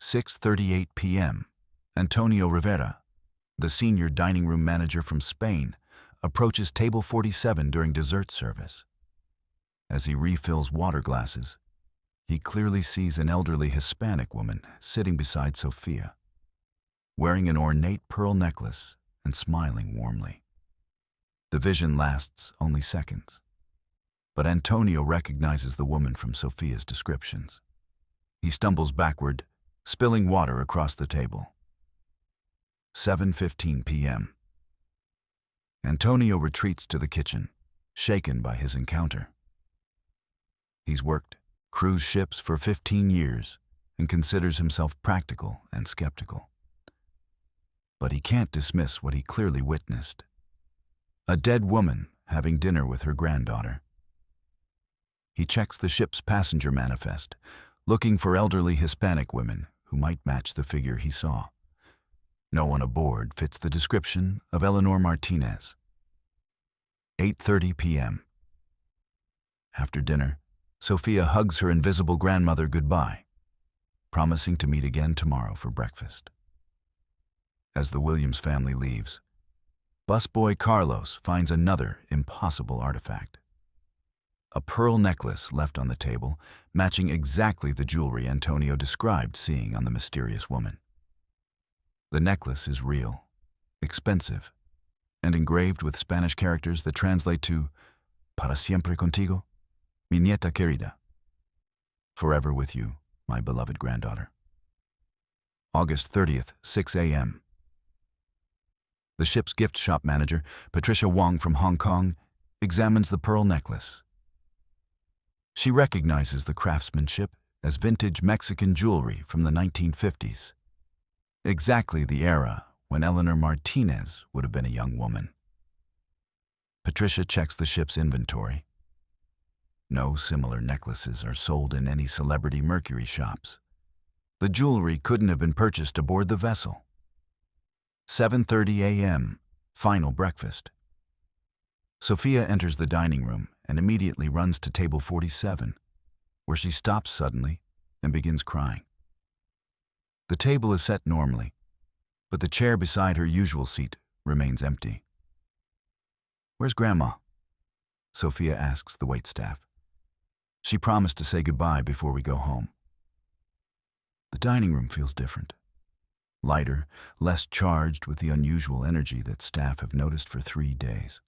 6:38 p.m. Antonio Rivera, the senior dining room manager from Spain, approaches table 47 during dessert service. As he refills water glasses, he clearly sees an elderly Hispanic woman sitting beside Sophia, wearing an ornate pearl necklace and smiling warmly. The vision lasts only seconds, but Antonio recognizes the woman from Sophia's descriptions. He stumbles backward, spilling water across the table. 7:15 p.m. Antonio retreats to the kitchen, shaken by his encounter. He's worked cruise ships for 15 years and considers himself practical and skeptical. But he can't dismiss what he clearly witnessed: a dead woman having dinner with her granddaughter. He checks the ship's passenger manifest, looking for elderly Hispanic women who might match the figure he saw. No one aboard fits the description of Eleanor Martinez. 8:30 p.m. After dinner, Sophia hugs her invisible grandmother goodbye, promising to meet again tomorrow for breakfast. As the Williams family leaves, busboy Carlos finds another impossible artifact: a pearl necklace left on the table, matching exactly the jewelry Antonio described seeing on the mysterious woman. The necklace is real, expensive, and engraved with Spanish characters that translate to "Para siempre contigo, mi nieta querida." Forever with you, my beloved granddaughter. August 30th, 6 a.m. The ship's gift shop manager, Patricia Wong from Hong Kong, examines the pearl necklace. She recognizes the craftsmanship as vintage Mexican jewelry from the 1950s, exactly the era when Eleanor Martinez would have been a young woman. Patricia checks the ship's inventory. No similar necklaces are sold in any celebrity Mercury shops. The jewelry couldn't have been purchased aboard the vessel. 7:30 a.m., final breakfast. Sophia enters the dining room and immediately runs to table 47, where she stops suddenly and begins crying. The table is set normally, but the chair beside her usual seat remains empty. "Where's Grandma?" Sophia asks the waitstaff. "She promised to say goodbye before we go home." The dining room feels different. Lighter, less charged with the unusual energy that staff have noticed for 3 days.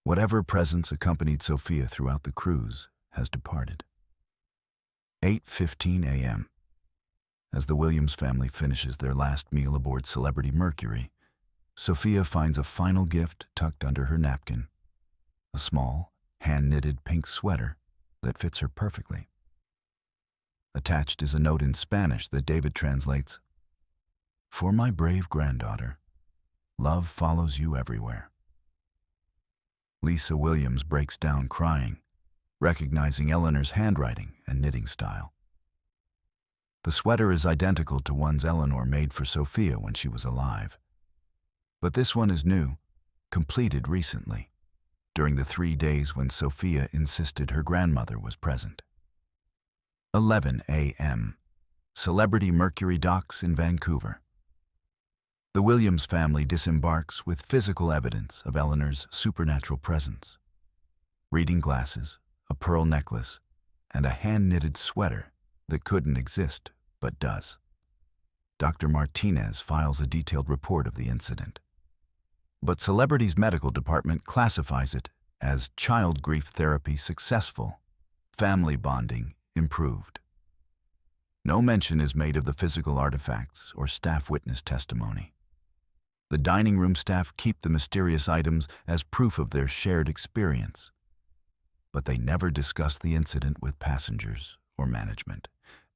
Whatever presence accompanied Sophia throughout the cruise has departed. 8:15 a.m. As the Williams family finishes their last meal aboard Celebrity Mercury, Sophia finds a final gift tucked under her napkin: a small, hand-knitted pink sweater that fits her perfectly. Attached is a note in Spanish that David translates: "For my brave granddaughter, love follows you everywhere." Lisa Williams breaks down crying, recognizing Eleanor's handwriting and knitting style. The sweater is identical to ones Eleanor made for Sophia when she was alive. But this one is new, completed recently, during the 3 days when Sophia insisted her grandmother was present. 11 a.m. Celebrity Mercury docks in Vancouver. The Williams family disembarks with physical evidence of Eleanor's supernatural presence: reading glasses, a pearl necklace, and a hand-knitted sweater that couldn't exist but does. Dr. Martinez files a detailed report of the incident, but Celebrity's medical department classifies it as child grief therapy successful, family bonding improved. No mention is made of the physical artifacts or staff witness testimony. The dining room staff keep the mysterious items as proof of their shared experience, but they never discuss the incident with passengers or management.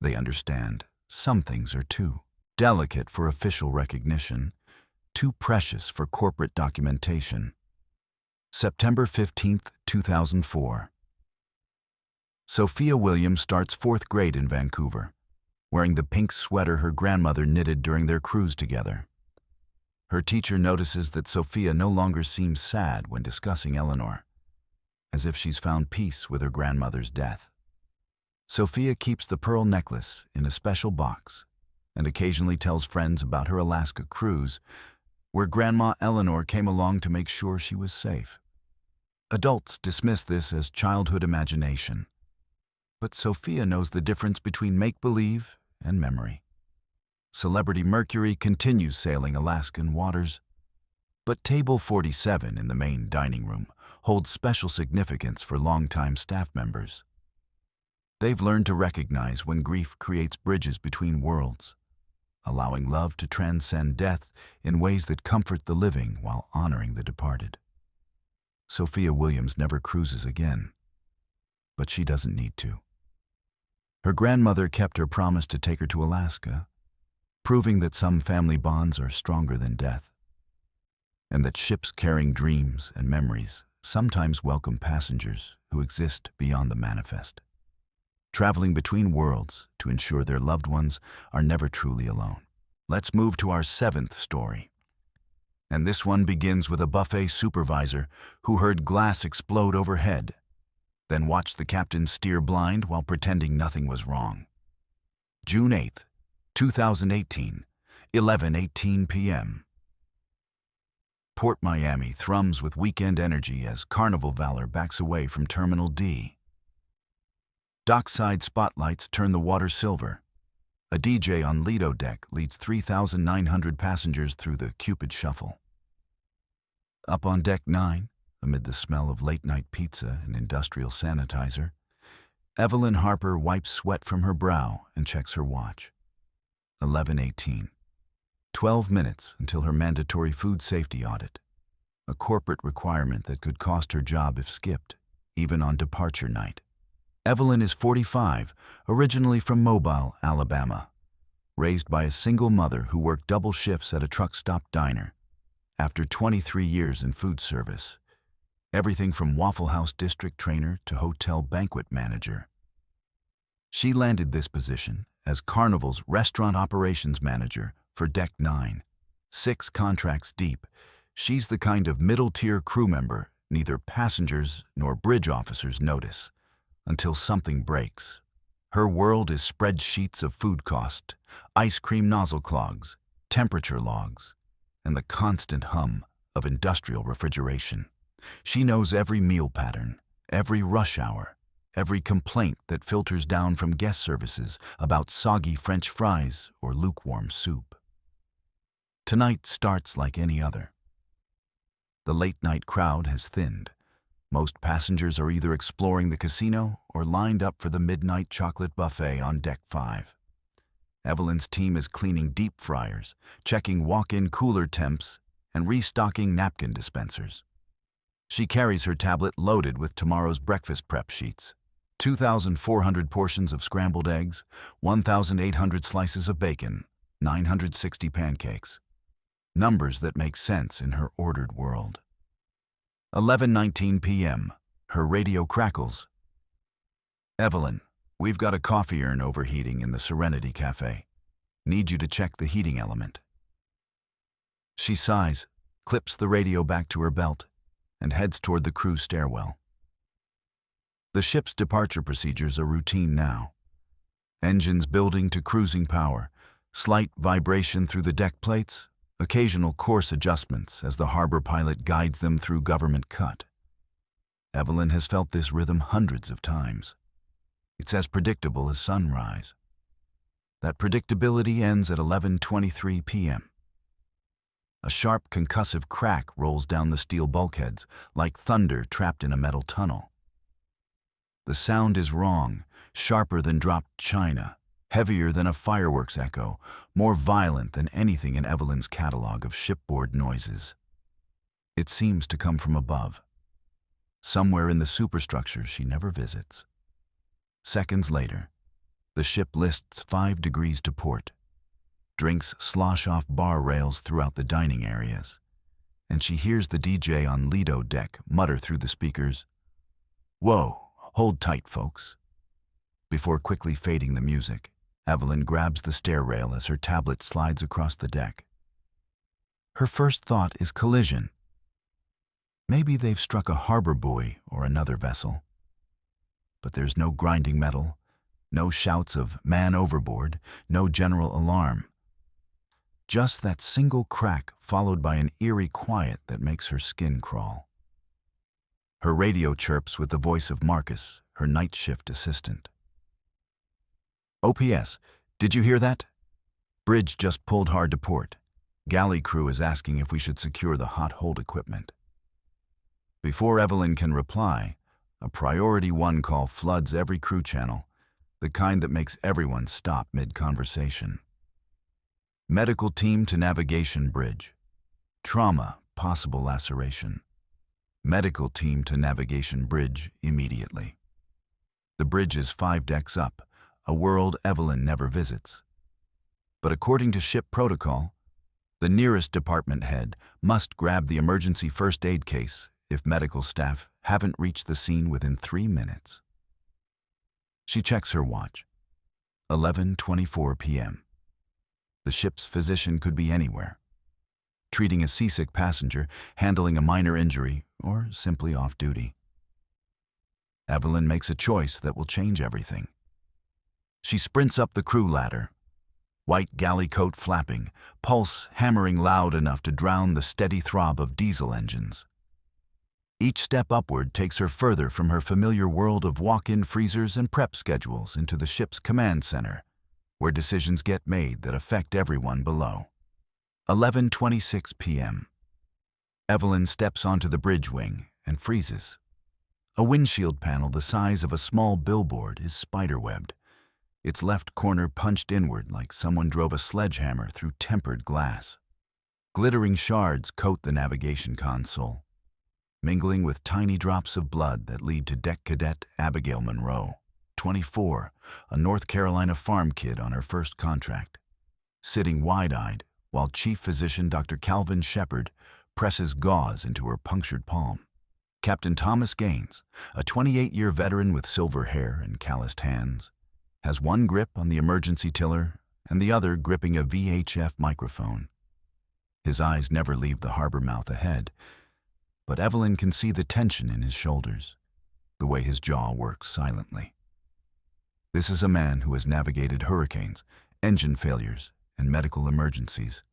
They understand some things are too delicate for official recognition, too precious for corporate documentation. September 15th, 2004. Sophia Williams starts 4th grade in Vancouver, wearing the pink sweater her grandmother knitted during their cruise together. Her teacher notices that Sophia no longer seems sad when discussing Eleanor, as if she's found peace with her grandmother's death. Sophia keeps the pearl necklace in a special box and occasionally tells friends about her Alaska cruise, where Grandma Eleanor came along to make sure she was safe. Adults dismiss this as childhood imagination, but Sophia knows the difference between make-believe and memory. Celebrity Mercury continues sailing Alaskan waters, but Table 47 in the main dining room holds special significance for longtime staff members. They've learned to recognize when grief creates bridges between worlds, allowing love to transcend death in ways that comfort the living while honoring the departed. Sophia Williams never cruises again, but she doesn't need to. Her grandmother kept her promise to take her to Alaska, proving that some family bonds are stronger than death, and that ships carrying dreams and memories sometimes welcome passengers who exist beyond the manifest, traveling between worlds to ensure their loved ones are never truly alone. Let's move to our 7th story. And this one begins with a buffet supervisor who heard glass explode overhead, then watched the captain steer blind while pretending nothing was wrong. June 8th, 2018, 11:18 p.m. Port Miami thrums with weekend energy as Carnival Valor backs away from Terminal D. Dockside spotlights turn the water silver. A DJ on Lido deck leads 3,900 passengers through the Cupid Shuffle. Up on Deck 9, amid the smell of late-night pizza and industrial sanitizer, Evelyn Harper wipes sweat from her brow and checks her watch. 11:18. 12 minutes until her mandatory food safety audit, a corporate requirement that could cost her job if skipped, even on departure night. Evelyn is 45, originally from Mobile, Alabama, raised by a single mother who worked double shifts at a truck stop diner. After 23 years in food service, everything from Waffle House district trainer to hotel banquet manager, she landed this position as Carnival's restaurant operations manager for Deck 9. 6 contracts deep, she's the kind of middle-tier crew member neither passengers nor bridge officers notice until something breaks. Her world is spreadsheets of food cost, ice cream nozzle clogs, temperature logs, and the constant hum of industrial refrigeration. She knows every meal pattern, every rush hour, every complaint that filters down from guest services about soggy French fries or lukewarm soup. Tonight starts like any other. The late-night crowd has thinned. Most passengers are either exploring the casino or lined up for the midnight chocolate buffet on Deck 5. Evelyn's team is cleaning deep fryers, checking walk-in cooler temps, and restocking napkin dispensers. She carries her tablet loaded with tomorrow's breakfast prep sheets. 2,400 portions of scrambled eggs, 1,800 slices of bacon, 960 pancakes. Numbers that make sense in her ordered world. 11:19 p.m. Her radio crackles. Evelyn, we've got a coffee urn overheating in the Serenity Cafe. Need you to check the heating element. She sighs, clips the radio back to her belt, and heads toward the crew stairwell. The ship's departure procedures are routine now. Engines building to cruising power, slight vibration through the deck plates, occasional course adjustments as the harbor pilot guides them through government cut. Evelyn has felt this rhythm hundreds of times. It's as predictable as sunrise. That predictability ends at 11:23 p.m. A sharp concussive crack rolls down the steel bulkheads like thunder trapped in a metal tunnel. The sound is wrong, sharper than dropped china, heavier than a fireworks echo, more violent than anything in Evelyn's catalog of shipboard noises. It seems to come from above, somewhere in the superstructure she never visits. Seconds later, the ship lists 5 degrees to port. Drinks slosh off bar rails throughout the dining areas, and she hears the DJ on Lido deck mutter through the speakers, "Whoa, hold tight, folks." Before quickly fading the music, Evelyn grabs the stair rail as her tablet slides across the deck. Her first thought is collision. Maybe they've struck a harbor buoy or another vessel. But there's no grinding metal, no shouts of "man overboard," no general alarm. Just that single crack followed by an eerie quiet that makes her skin crawl. Her radio chirps with the voice of Marcus, her night shift assistant. "OPS, did you hear that? Bridge just pulled hard to port. Galley crew is asking if we should secure the hot hold equipment." Before Evelyn can reply, a Priority 1 call floods every crew channel, the kind that makes everyone stop mid-conversation. Medical team to navigation bridge. Trauma, possible laceration. Medical team to navigation bridge immediately. The bridge is 5 decks up, a world Evelyn never visits. But according to ship protocol, the nearest department head must grab the emergency first aid case if medical staff haven't reached the scene within 3 minutes. She checks her watch. 11:24 p.m. The ship's physician could be anywhere, treating a seasick passenger, handling a minor injury, or simply off duty. Evelyn makes a choice that will change everything. She sprints up the crew ladder, white galley coat flapping, pulse hammering loud enough to drown the steady throb of diesel engines. Each step upward takes her further from her familiar world of walk-in freezers and prep schedules into the ship's command center, where decisions get made that affect everyone below. 11:26 p.m. Evelyn steps onto the bridge wing and freezes. A windshield panel the size of a small billboard is spiderwebbed, its left corner punched inward like someone drove a sledgehammer through tempered glass. Glittering shards coat the navigation console, mingling with tiny drops of blood that lead to Deck Cadet Abigail Monroe, 24, a North Carolina farm kid on her first contract, sitting wide-eyed while Chief Physician Dr. Calvin Shepard presses gauze into her punctured palm. Captain Thomas Gaines, a 28-year veteran with silver hair and calloused hands, has one grip on the emergency tiller and the other gripping a VHF microphone. His eyes never leave the harbor mouth ahead, but Evelyn can see the tension in his shoulders, the way his jaw works silently. This is a man who has navigated hurricanes, engine failures, and medical emergencies.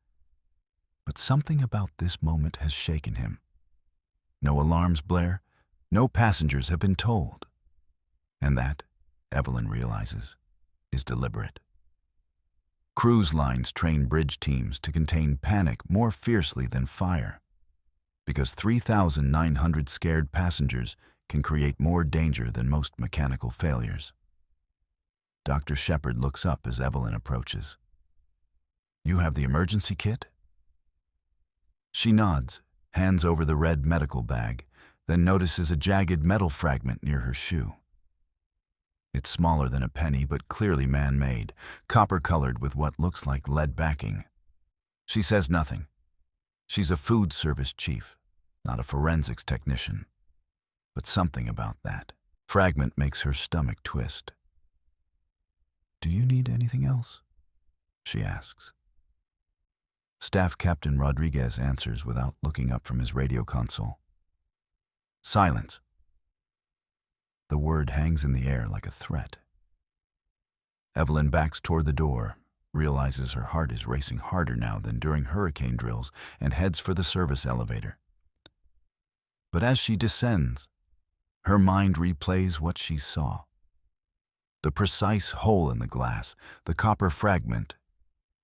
But something about this moment has shaken him. No alarms blare, no passengers have been told. And that, Evelyn realizes, is deliberate. Cruise lines train bridge teams to contain panic more fiercely than fire, because 3,900 scared passengers can create more danger than most mechanical failures. Dr. Shepard looks up as Evelyn approaches. "You have the emergency kit?" She nods, hands over the red medical bag, then notices a jagged metal fragment near her shoe. It's smaller than a penny, but clearly man-made, copper-colored with what looks like lead backing. She says nothing. She's a food service chief, not a forensics technician. But something about that fragment makes her stomach twist. "Do you need anything else?" she asks. Staff Captain Rodriguez answers without looking up from his radio console. Silence. The word hangs in the air like a threat. Evelyn backs toward the door, realizes her heart is racing harder now than during hurricane drills, and heads for the service elevator. But as she descends, her mind replays what she saw. The precise hole in the glass, the copper fragment,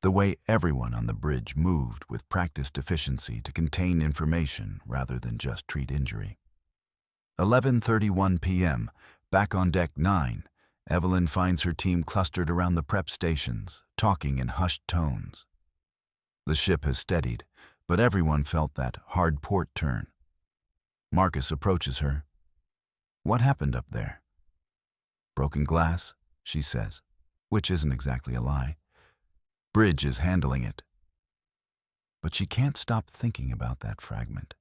the way everyone on the bridge moved with practiced efficiency to contain information rather than just treat injury. 11:31 p.m., back on Deck 9, Evelyn finds her team clustered around the prep stations, talking in hushed tones. The ship has steadied, but everyone felt that hard port turn. Marcus approaches her. "What happened up there?" "Broken glass," she says, which isn't exactly a lie. "Bridge is handling it." But she can't stop thinking about that fragment.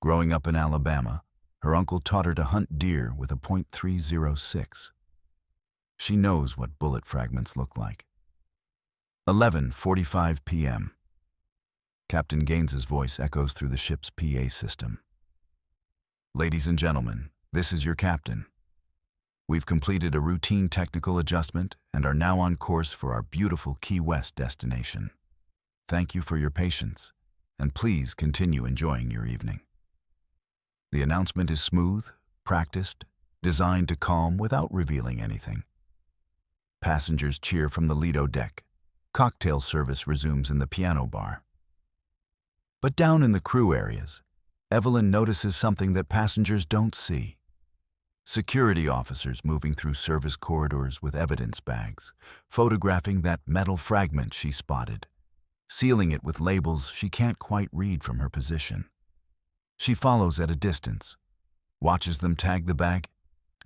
Growing up in Alabama, her uncle taught her to hunt deer with a .306. She knows what bullet fragments look like. 11:45 p.m. Captain Gaines's voice echoes through the ship's PA system. "Ladies and gentlemen, this is your captain. We've completed a routine technical adjustment and are now on course for our beautiful Key West destination. Thank you for your patience, and please continue enjoying your evening." The announcement is smooth, practiced, designed to calm without revealing anything. Passengers cheer from the Lido deck. Cocktail service resumes in the piano bar. But down in the crew areas, Evelyn notices something that passengers don't see. Security officers moving through service corridors with evidence bags, photographing that metal fragment she spotted, sealing it with labels she can't quite read from her position. She follows at a distance, watches them tag the bag,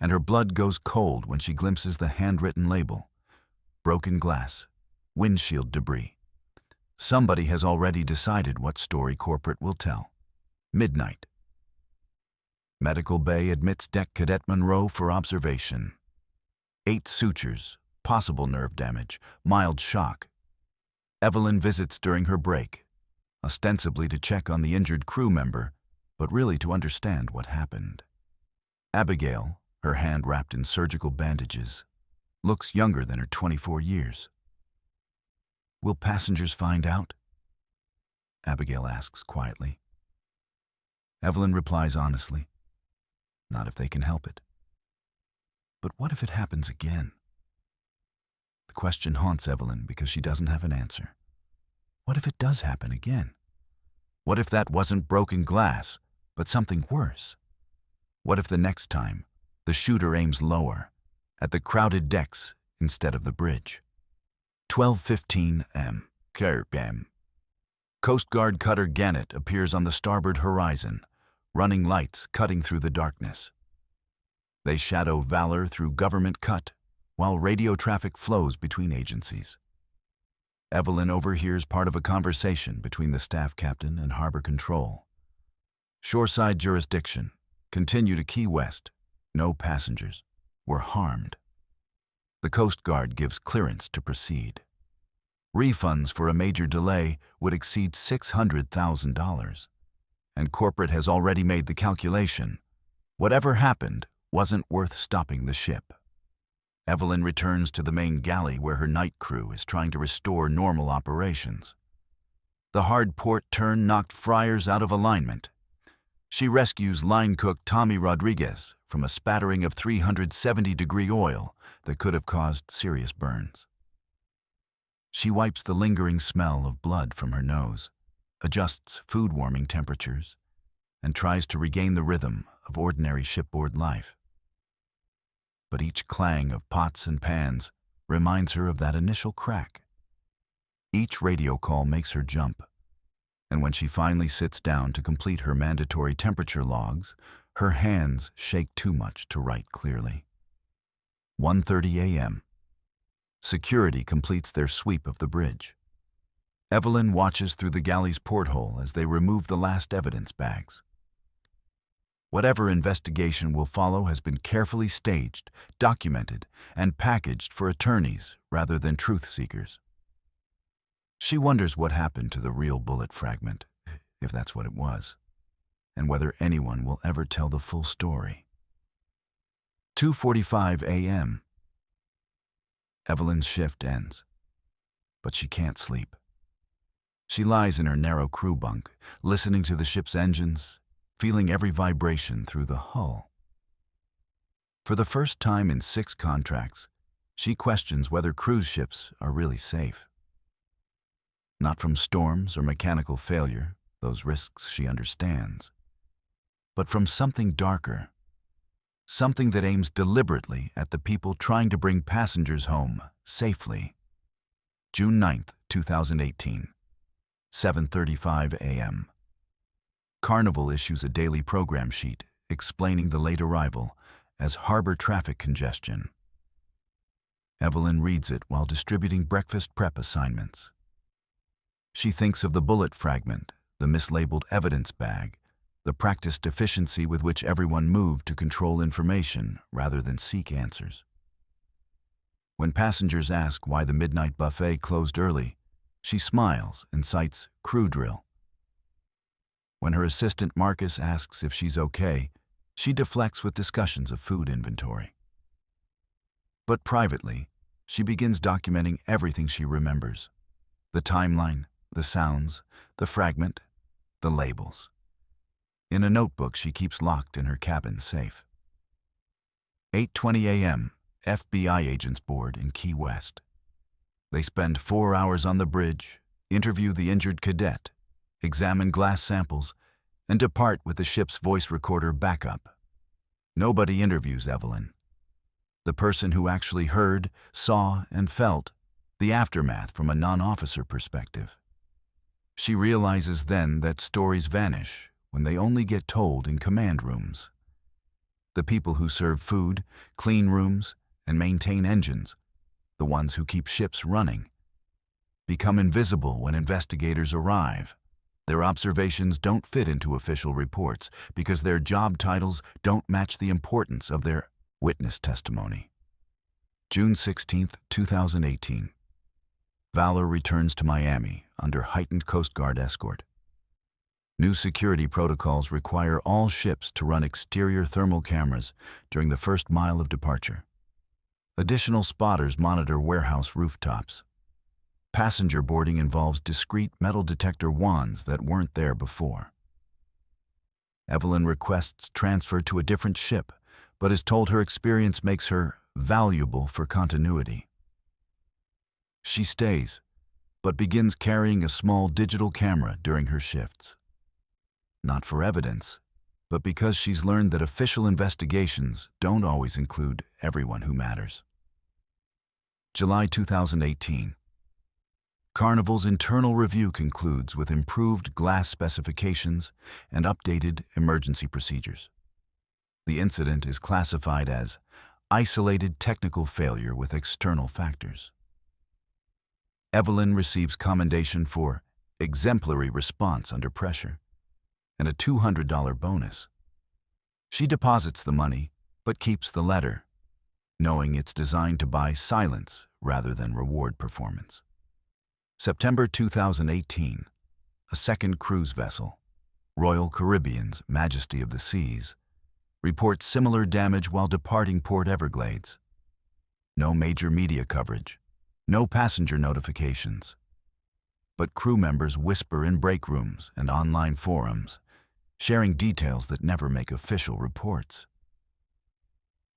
and her blood goes cold when she glimpses the handwritten label. Broken glass, windshield debris. Somebody has already decided what story corporate will tell. Midnight. Medical bay admits Deck Cadet Monroe for observation. 8 sutures, possible nerve damage, mild shock. Evelyn visits during her break, ostensibly to check on the injured crew member, but really to understand what happened. Abigail, her hand wrapped in surgical bandages, looks younger than her 24 years. Will passengers find out? Abigail asks quietly. Evelyn replies honestly, not if they can help it. But what if it happens again? The question haunts Evelyn because she doesn't have an answer. What if it does happen again? What if that wasn't broken glass, but something worse? What if the next time, the shooter aims lower, at the crowded decks instead of the bridge? 12:15 m. Coast Guard cutter Gannet appears on the starboard horizon, running lights cutting through the darkness. They shadow Valor through government cut, while radio traffic flows between agencies. Evelyn overhears part of a conversation between the staff captain and harbor control. Shoreside jurisdiction, continue to Key West, no passengers, were harmed. The Coast Guard gives clearance to proceed. Refunds for a major delay would exceed $600,000, and corporate has already made the calculation. Whatever happened wasn't worth stopping the ship. Evelyn returns to the main galley where her night crew is trying to restore normal operations. The hard port turn knocked Friars out of alignment. She rescues line cook Tommy Rodriguez from a spattering of 370-degree oil that could have caused serious burns. She wipes the lingering smell of blood from her nose, adjusts food warming temperatures, and tries to regain the rhythm of ordinary shipboard life. But each clang of pots and pans reminds her of that initial crack. Each radio call makes her jump, and when she finally sits down to complete her mandatory temperature logs, her hands shake too much to write clearly. 1:30 a.m. Security completes their sweep of the bridge. Evelyn watches through the galley's porthole as they remove the last evidence bags. Whatever investigation will follow has been carefully staged, documented, and packaged for attorneys rather than truth seekers. She wonders what happened to the real bullet fragment, if that's what it was, and whether anyone will ever tell the full story. 2:45 a.m. Evelyn's shift ends, but she can't sleep. She lies in her narrow crew bunk, listening to the ship's engines, feeling every vibration through the hull. For the first time in 6 contracts, she questions whether cruise ships are really safe. Not from storms or mechanical failure, those risks she understands, but from something darker, something that aims deliberately at the people trying to bring passengers home safely. June 9th, 2018, 7:35 a.m. Carnival issues a daily program sheet explaining the late arrival as harbor traffic congestion. Evelyn reads it while distributing breakfast prep assignments. She thinks of the bullet fragment, the mislabeled evidence bag, the practiced efficiency with which everyone moved to control information rather than seek answers. When passengers ask why the midnight buffet closed early, she smiles and cites crew drill. When her assistant Marcus asks if she's okay, she deflects with discussions of food inventory. But privately, she begins documenting everything she remembers: the timeline, the sounds, the fragment, the labels. In a notebook she keeps locked in her cabin safe. 8:20 a.m., FBI agents board in Key West. They spend 4 hours on the bridge, interview the injured cadet, examine glass samples, and depart with the ship's voice recorder backup. Nobody interviews Evelyn. The person who actually heard, saw, and felt the aftermath from a non-officer perspective. She realizes then that stories vanish when they only get told in command rooms. The people who serve food, clean rooms, and maintain engines, the ones who keep ships running, become invisible when investigators arrive. Their observations don't fit into official reports because their job titles don't match the importance of their witness testimony. June 16, 2018. Valor returns to Miami under heightened Coast Guard escort. New security protocols require all ships to run exterior thermal cameras during the first mile of departure. Additional spotters monitor warehouse rooftops. Passenger boarding involves discrete metal detector wands that weren't there before. Evelyn requests transfer to a different ship, but is told her experience makes her valuable for continuity. She stays, but begins carrying a small digital camera during her shifts. Not for evidence, but because she's learned that official investigations don't always include everyone who matters. July 2018. Carnival's internal review concludes with improved glass specifications and updated emergency procedures. The incident is classified as isolated technical failure with external factors. Evelyn receives commendation for exemplary response under pressure and a $200 bonus. She deposits the money, but keeps the letter, knowing it's designed to buy silence rather than reward performance. September 2018, a second cruise vessel, Royal Caribbean's Majesty of the Seas, reports similar damage while departing Port Everglades. No major media coverage, no passenger notifications, but crew members whisper in break rooms and online forums, sharing details that never make official reports.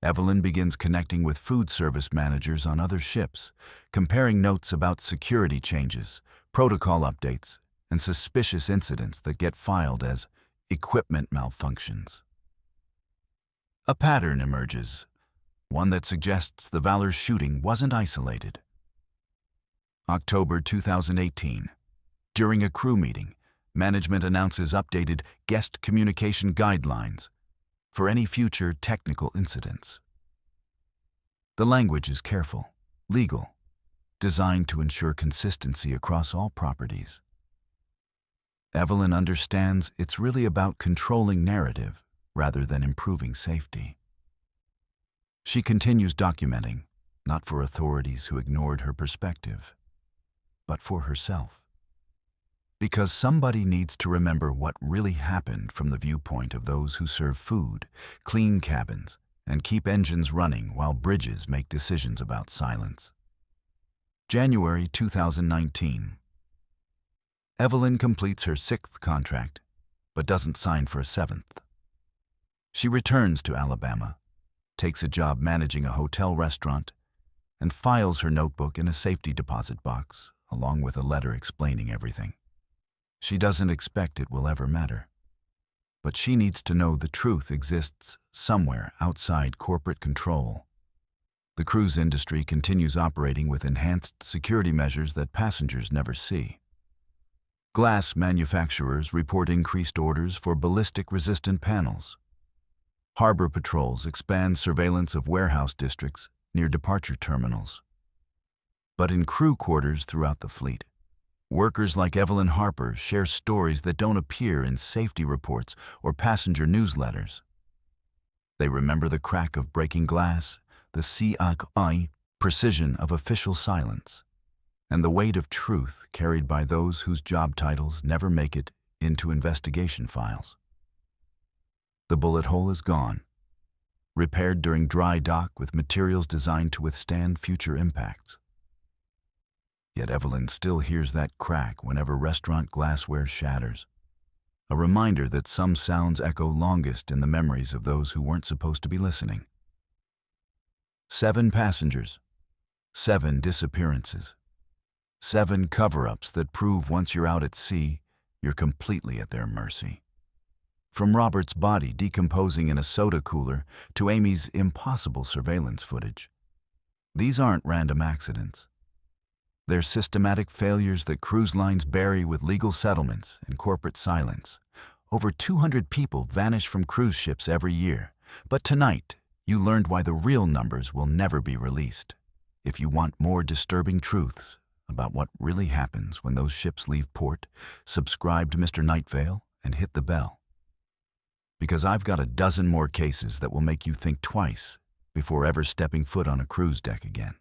Evelyn begins connecting with food service managers on other ships, comparing notes about security changes, protocol updates, and suspicious incidents that get filed as equipment malfunctions. A pattern emerges, one that suggests the Valor's shooting wasn't isolated. October 2018. During a crew meeting, management announces updated guest communication guidelines for any future technical incidents. The language is careful, legal, designed to ensure consistency across all properties. Evelyn understands it's really about controlling narrative rather than improving safety. She continues documenting, not for authorities who ignored her perspective, but for herself. Because somebody needs to remember what really happened from the viewpoint of those who serve food, clean cabins, and keep engines running while bridges make decisions about silence. January 2019. Evelyn completes her 6th contract, but doesn't sign for a 7th. She returns to Alabama, takes a job managing a hotel restaurant, and files her notebook in a safety deposit box, along with a letter explaining everything. She doesn't expect it will ever matter, but she needs to know the truth exists somewhere outside corporate control. The cruise industry continues operating with enhanced security measures that passengers never see. Glass manufacturers report increased orders for ballistic-resistant panels. Harbor patrols expand surveillance of warehouse districts near departure terminals. But in crew quarters throughout the fleet, workers like Evelyn Harper share stories that don't appear in safety reports or passenger newsletters. They remember the crack of breaking glass, the CI precision of official silence, and the weight of truth carried by those whose job titles never make it into investigation files. The bullet hole is gone, repaired during dry dock with materials designed to withstand future impacts. Yet Evelyn still hears that crack whenever restaurant glassware shatters, a reminder that some sounds echo longest in the memories of those who weren't supposed to be listening. 7 passengers, 7 disappearances, 7 cover-ups that prove once you're out at sea, you're completely at their mercy. From Robert's body decomposing in a soda cooler to Amy's impossible surveillance footage. These aren't random accidents. They're systematic failures that cruise lines bury with legal settlements and corporate silence. Over 200 people vanish from cruise ships every year. But tonight, you learned why the real numbers will never be released. If you want more disturbing truths about what really happens when those ships leave port, subscribe to Mr. Nightveil and hit the bell. Because I've got a dozen more cases that will make you think twice before ever stepping foot on a cruise deck again.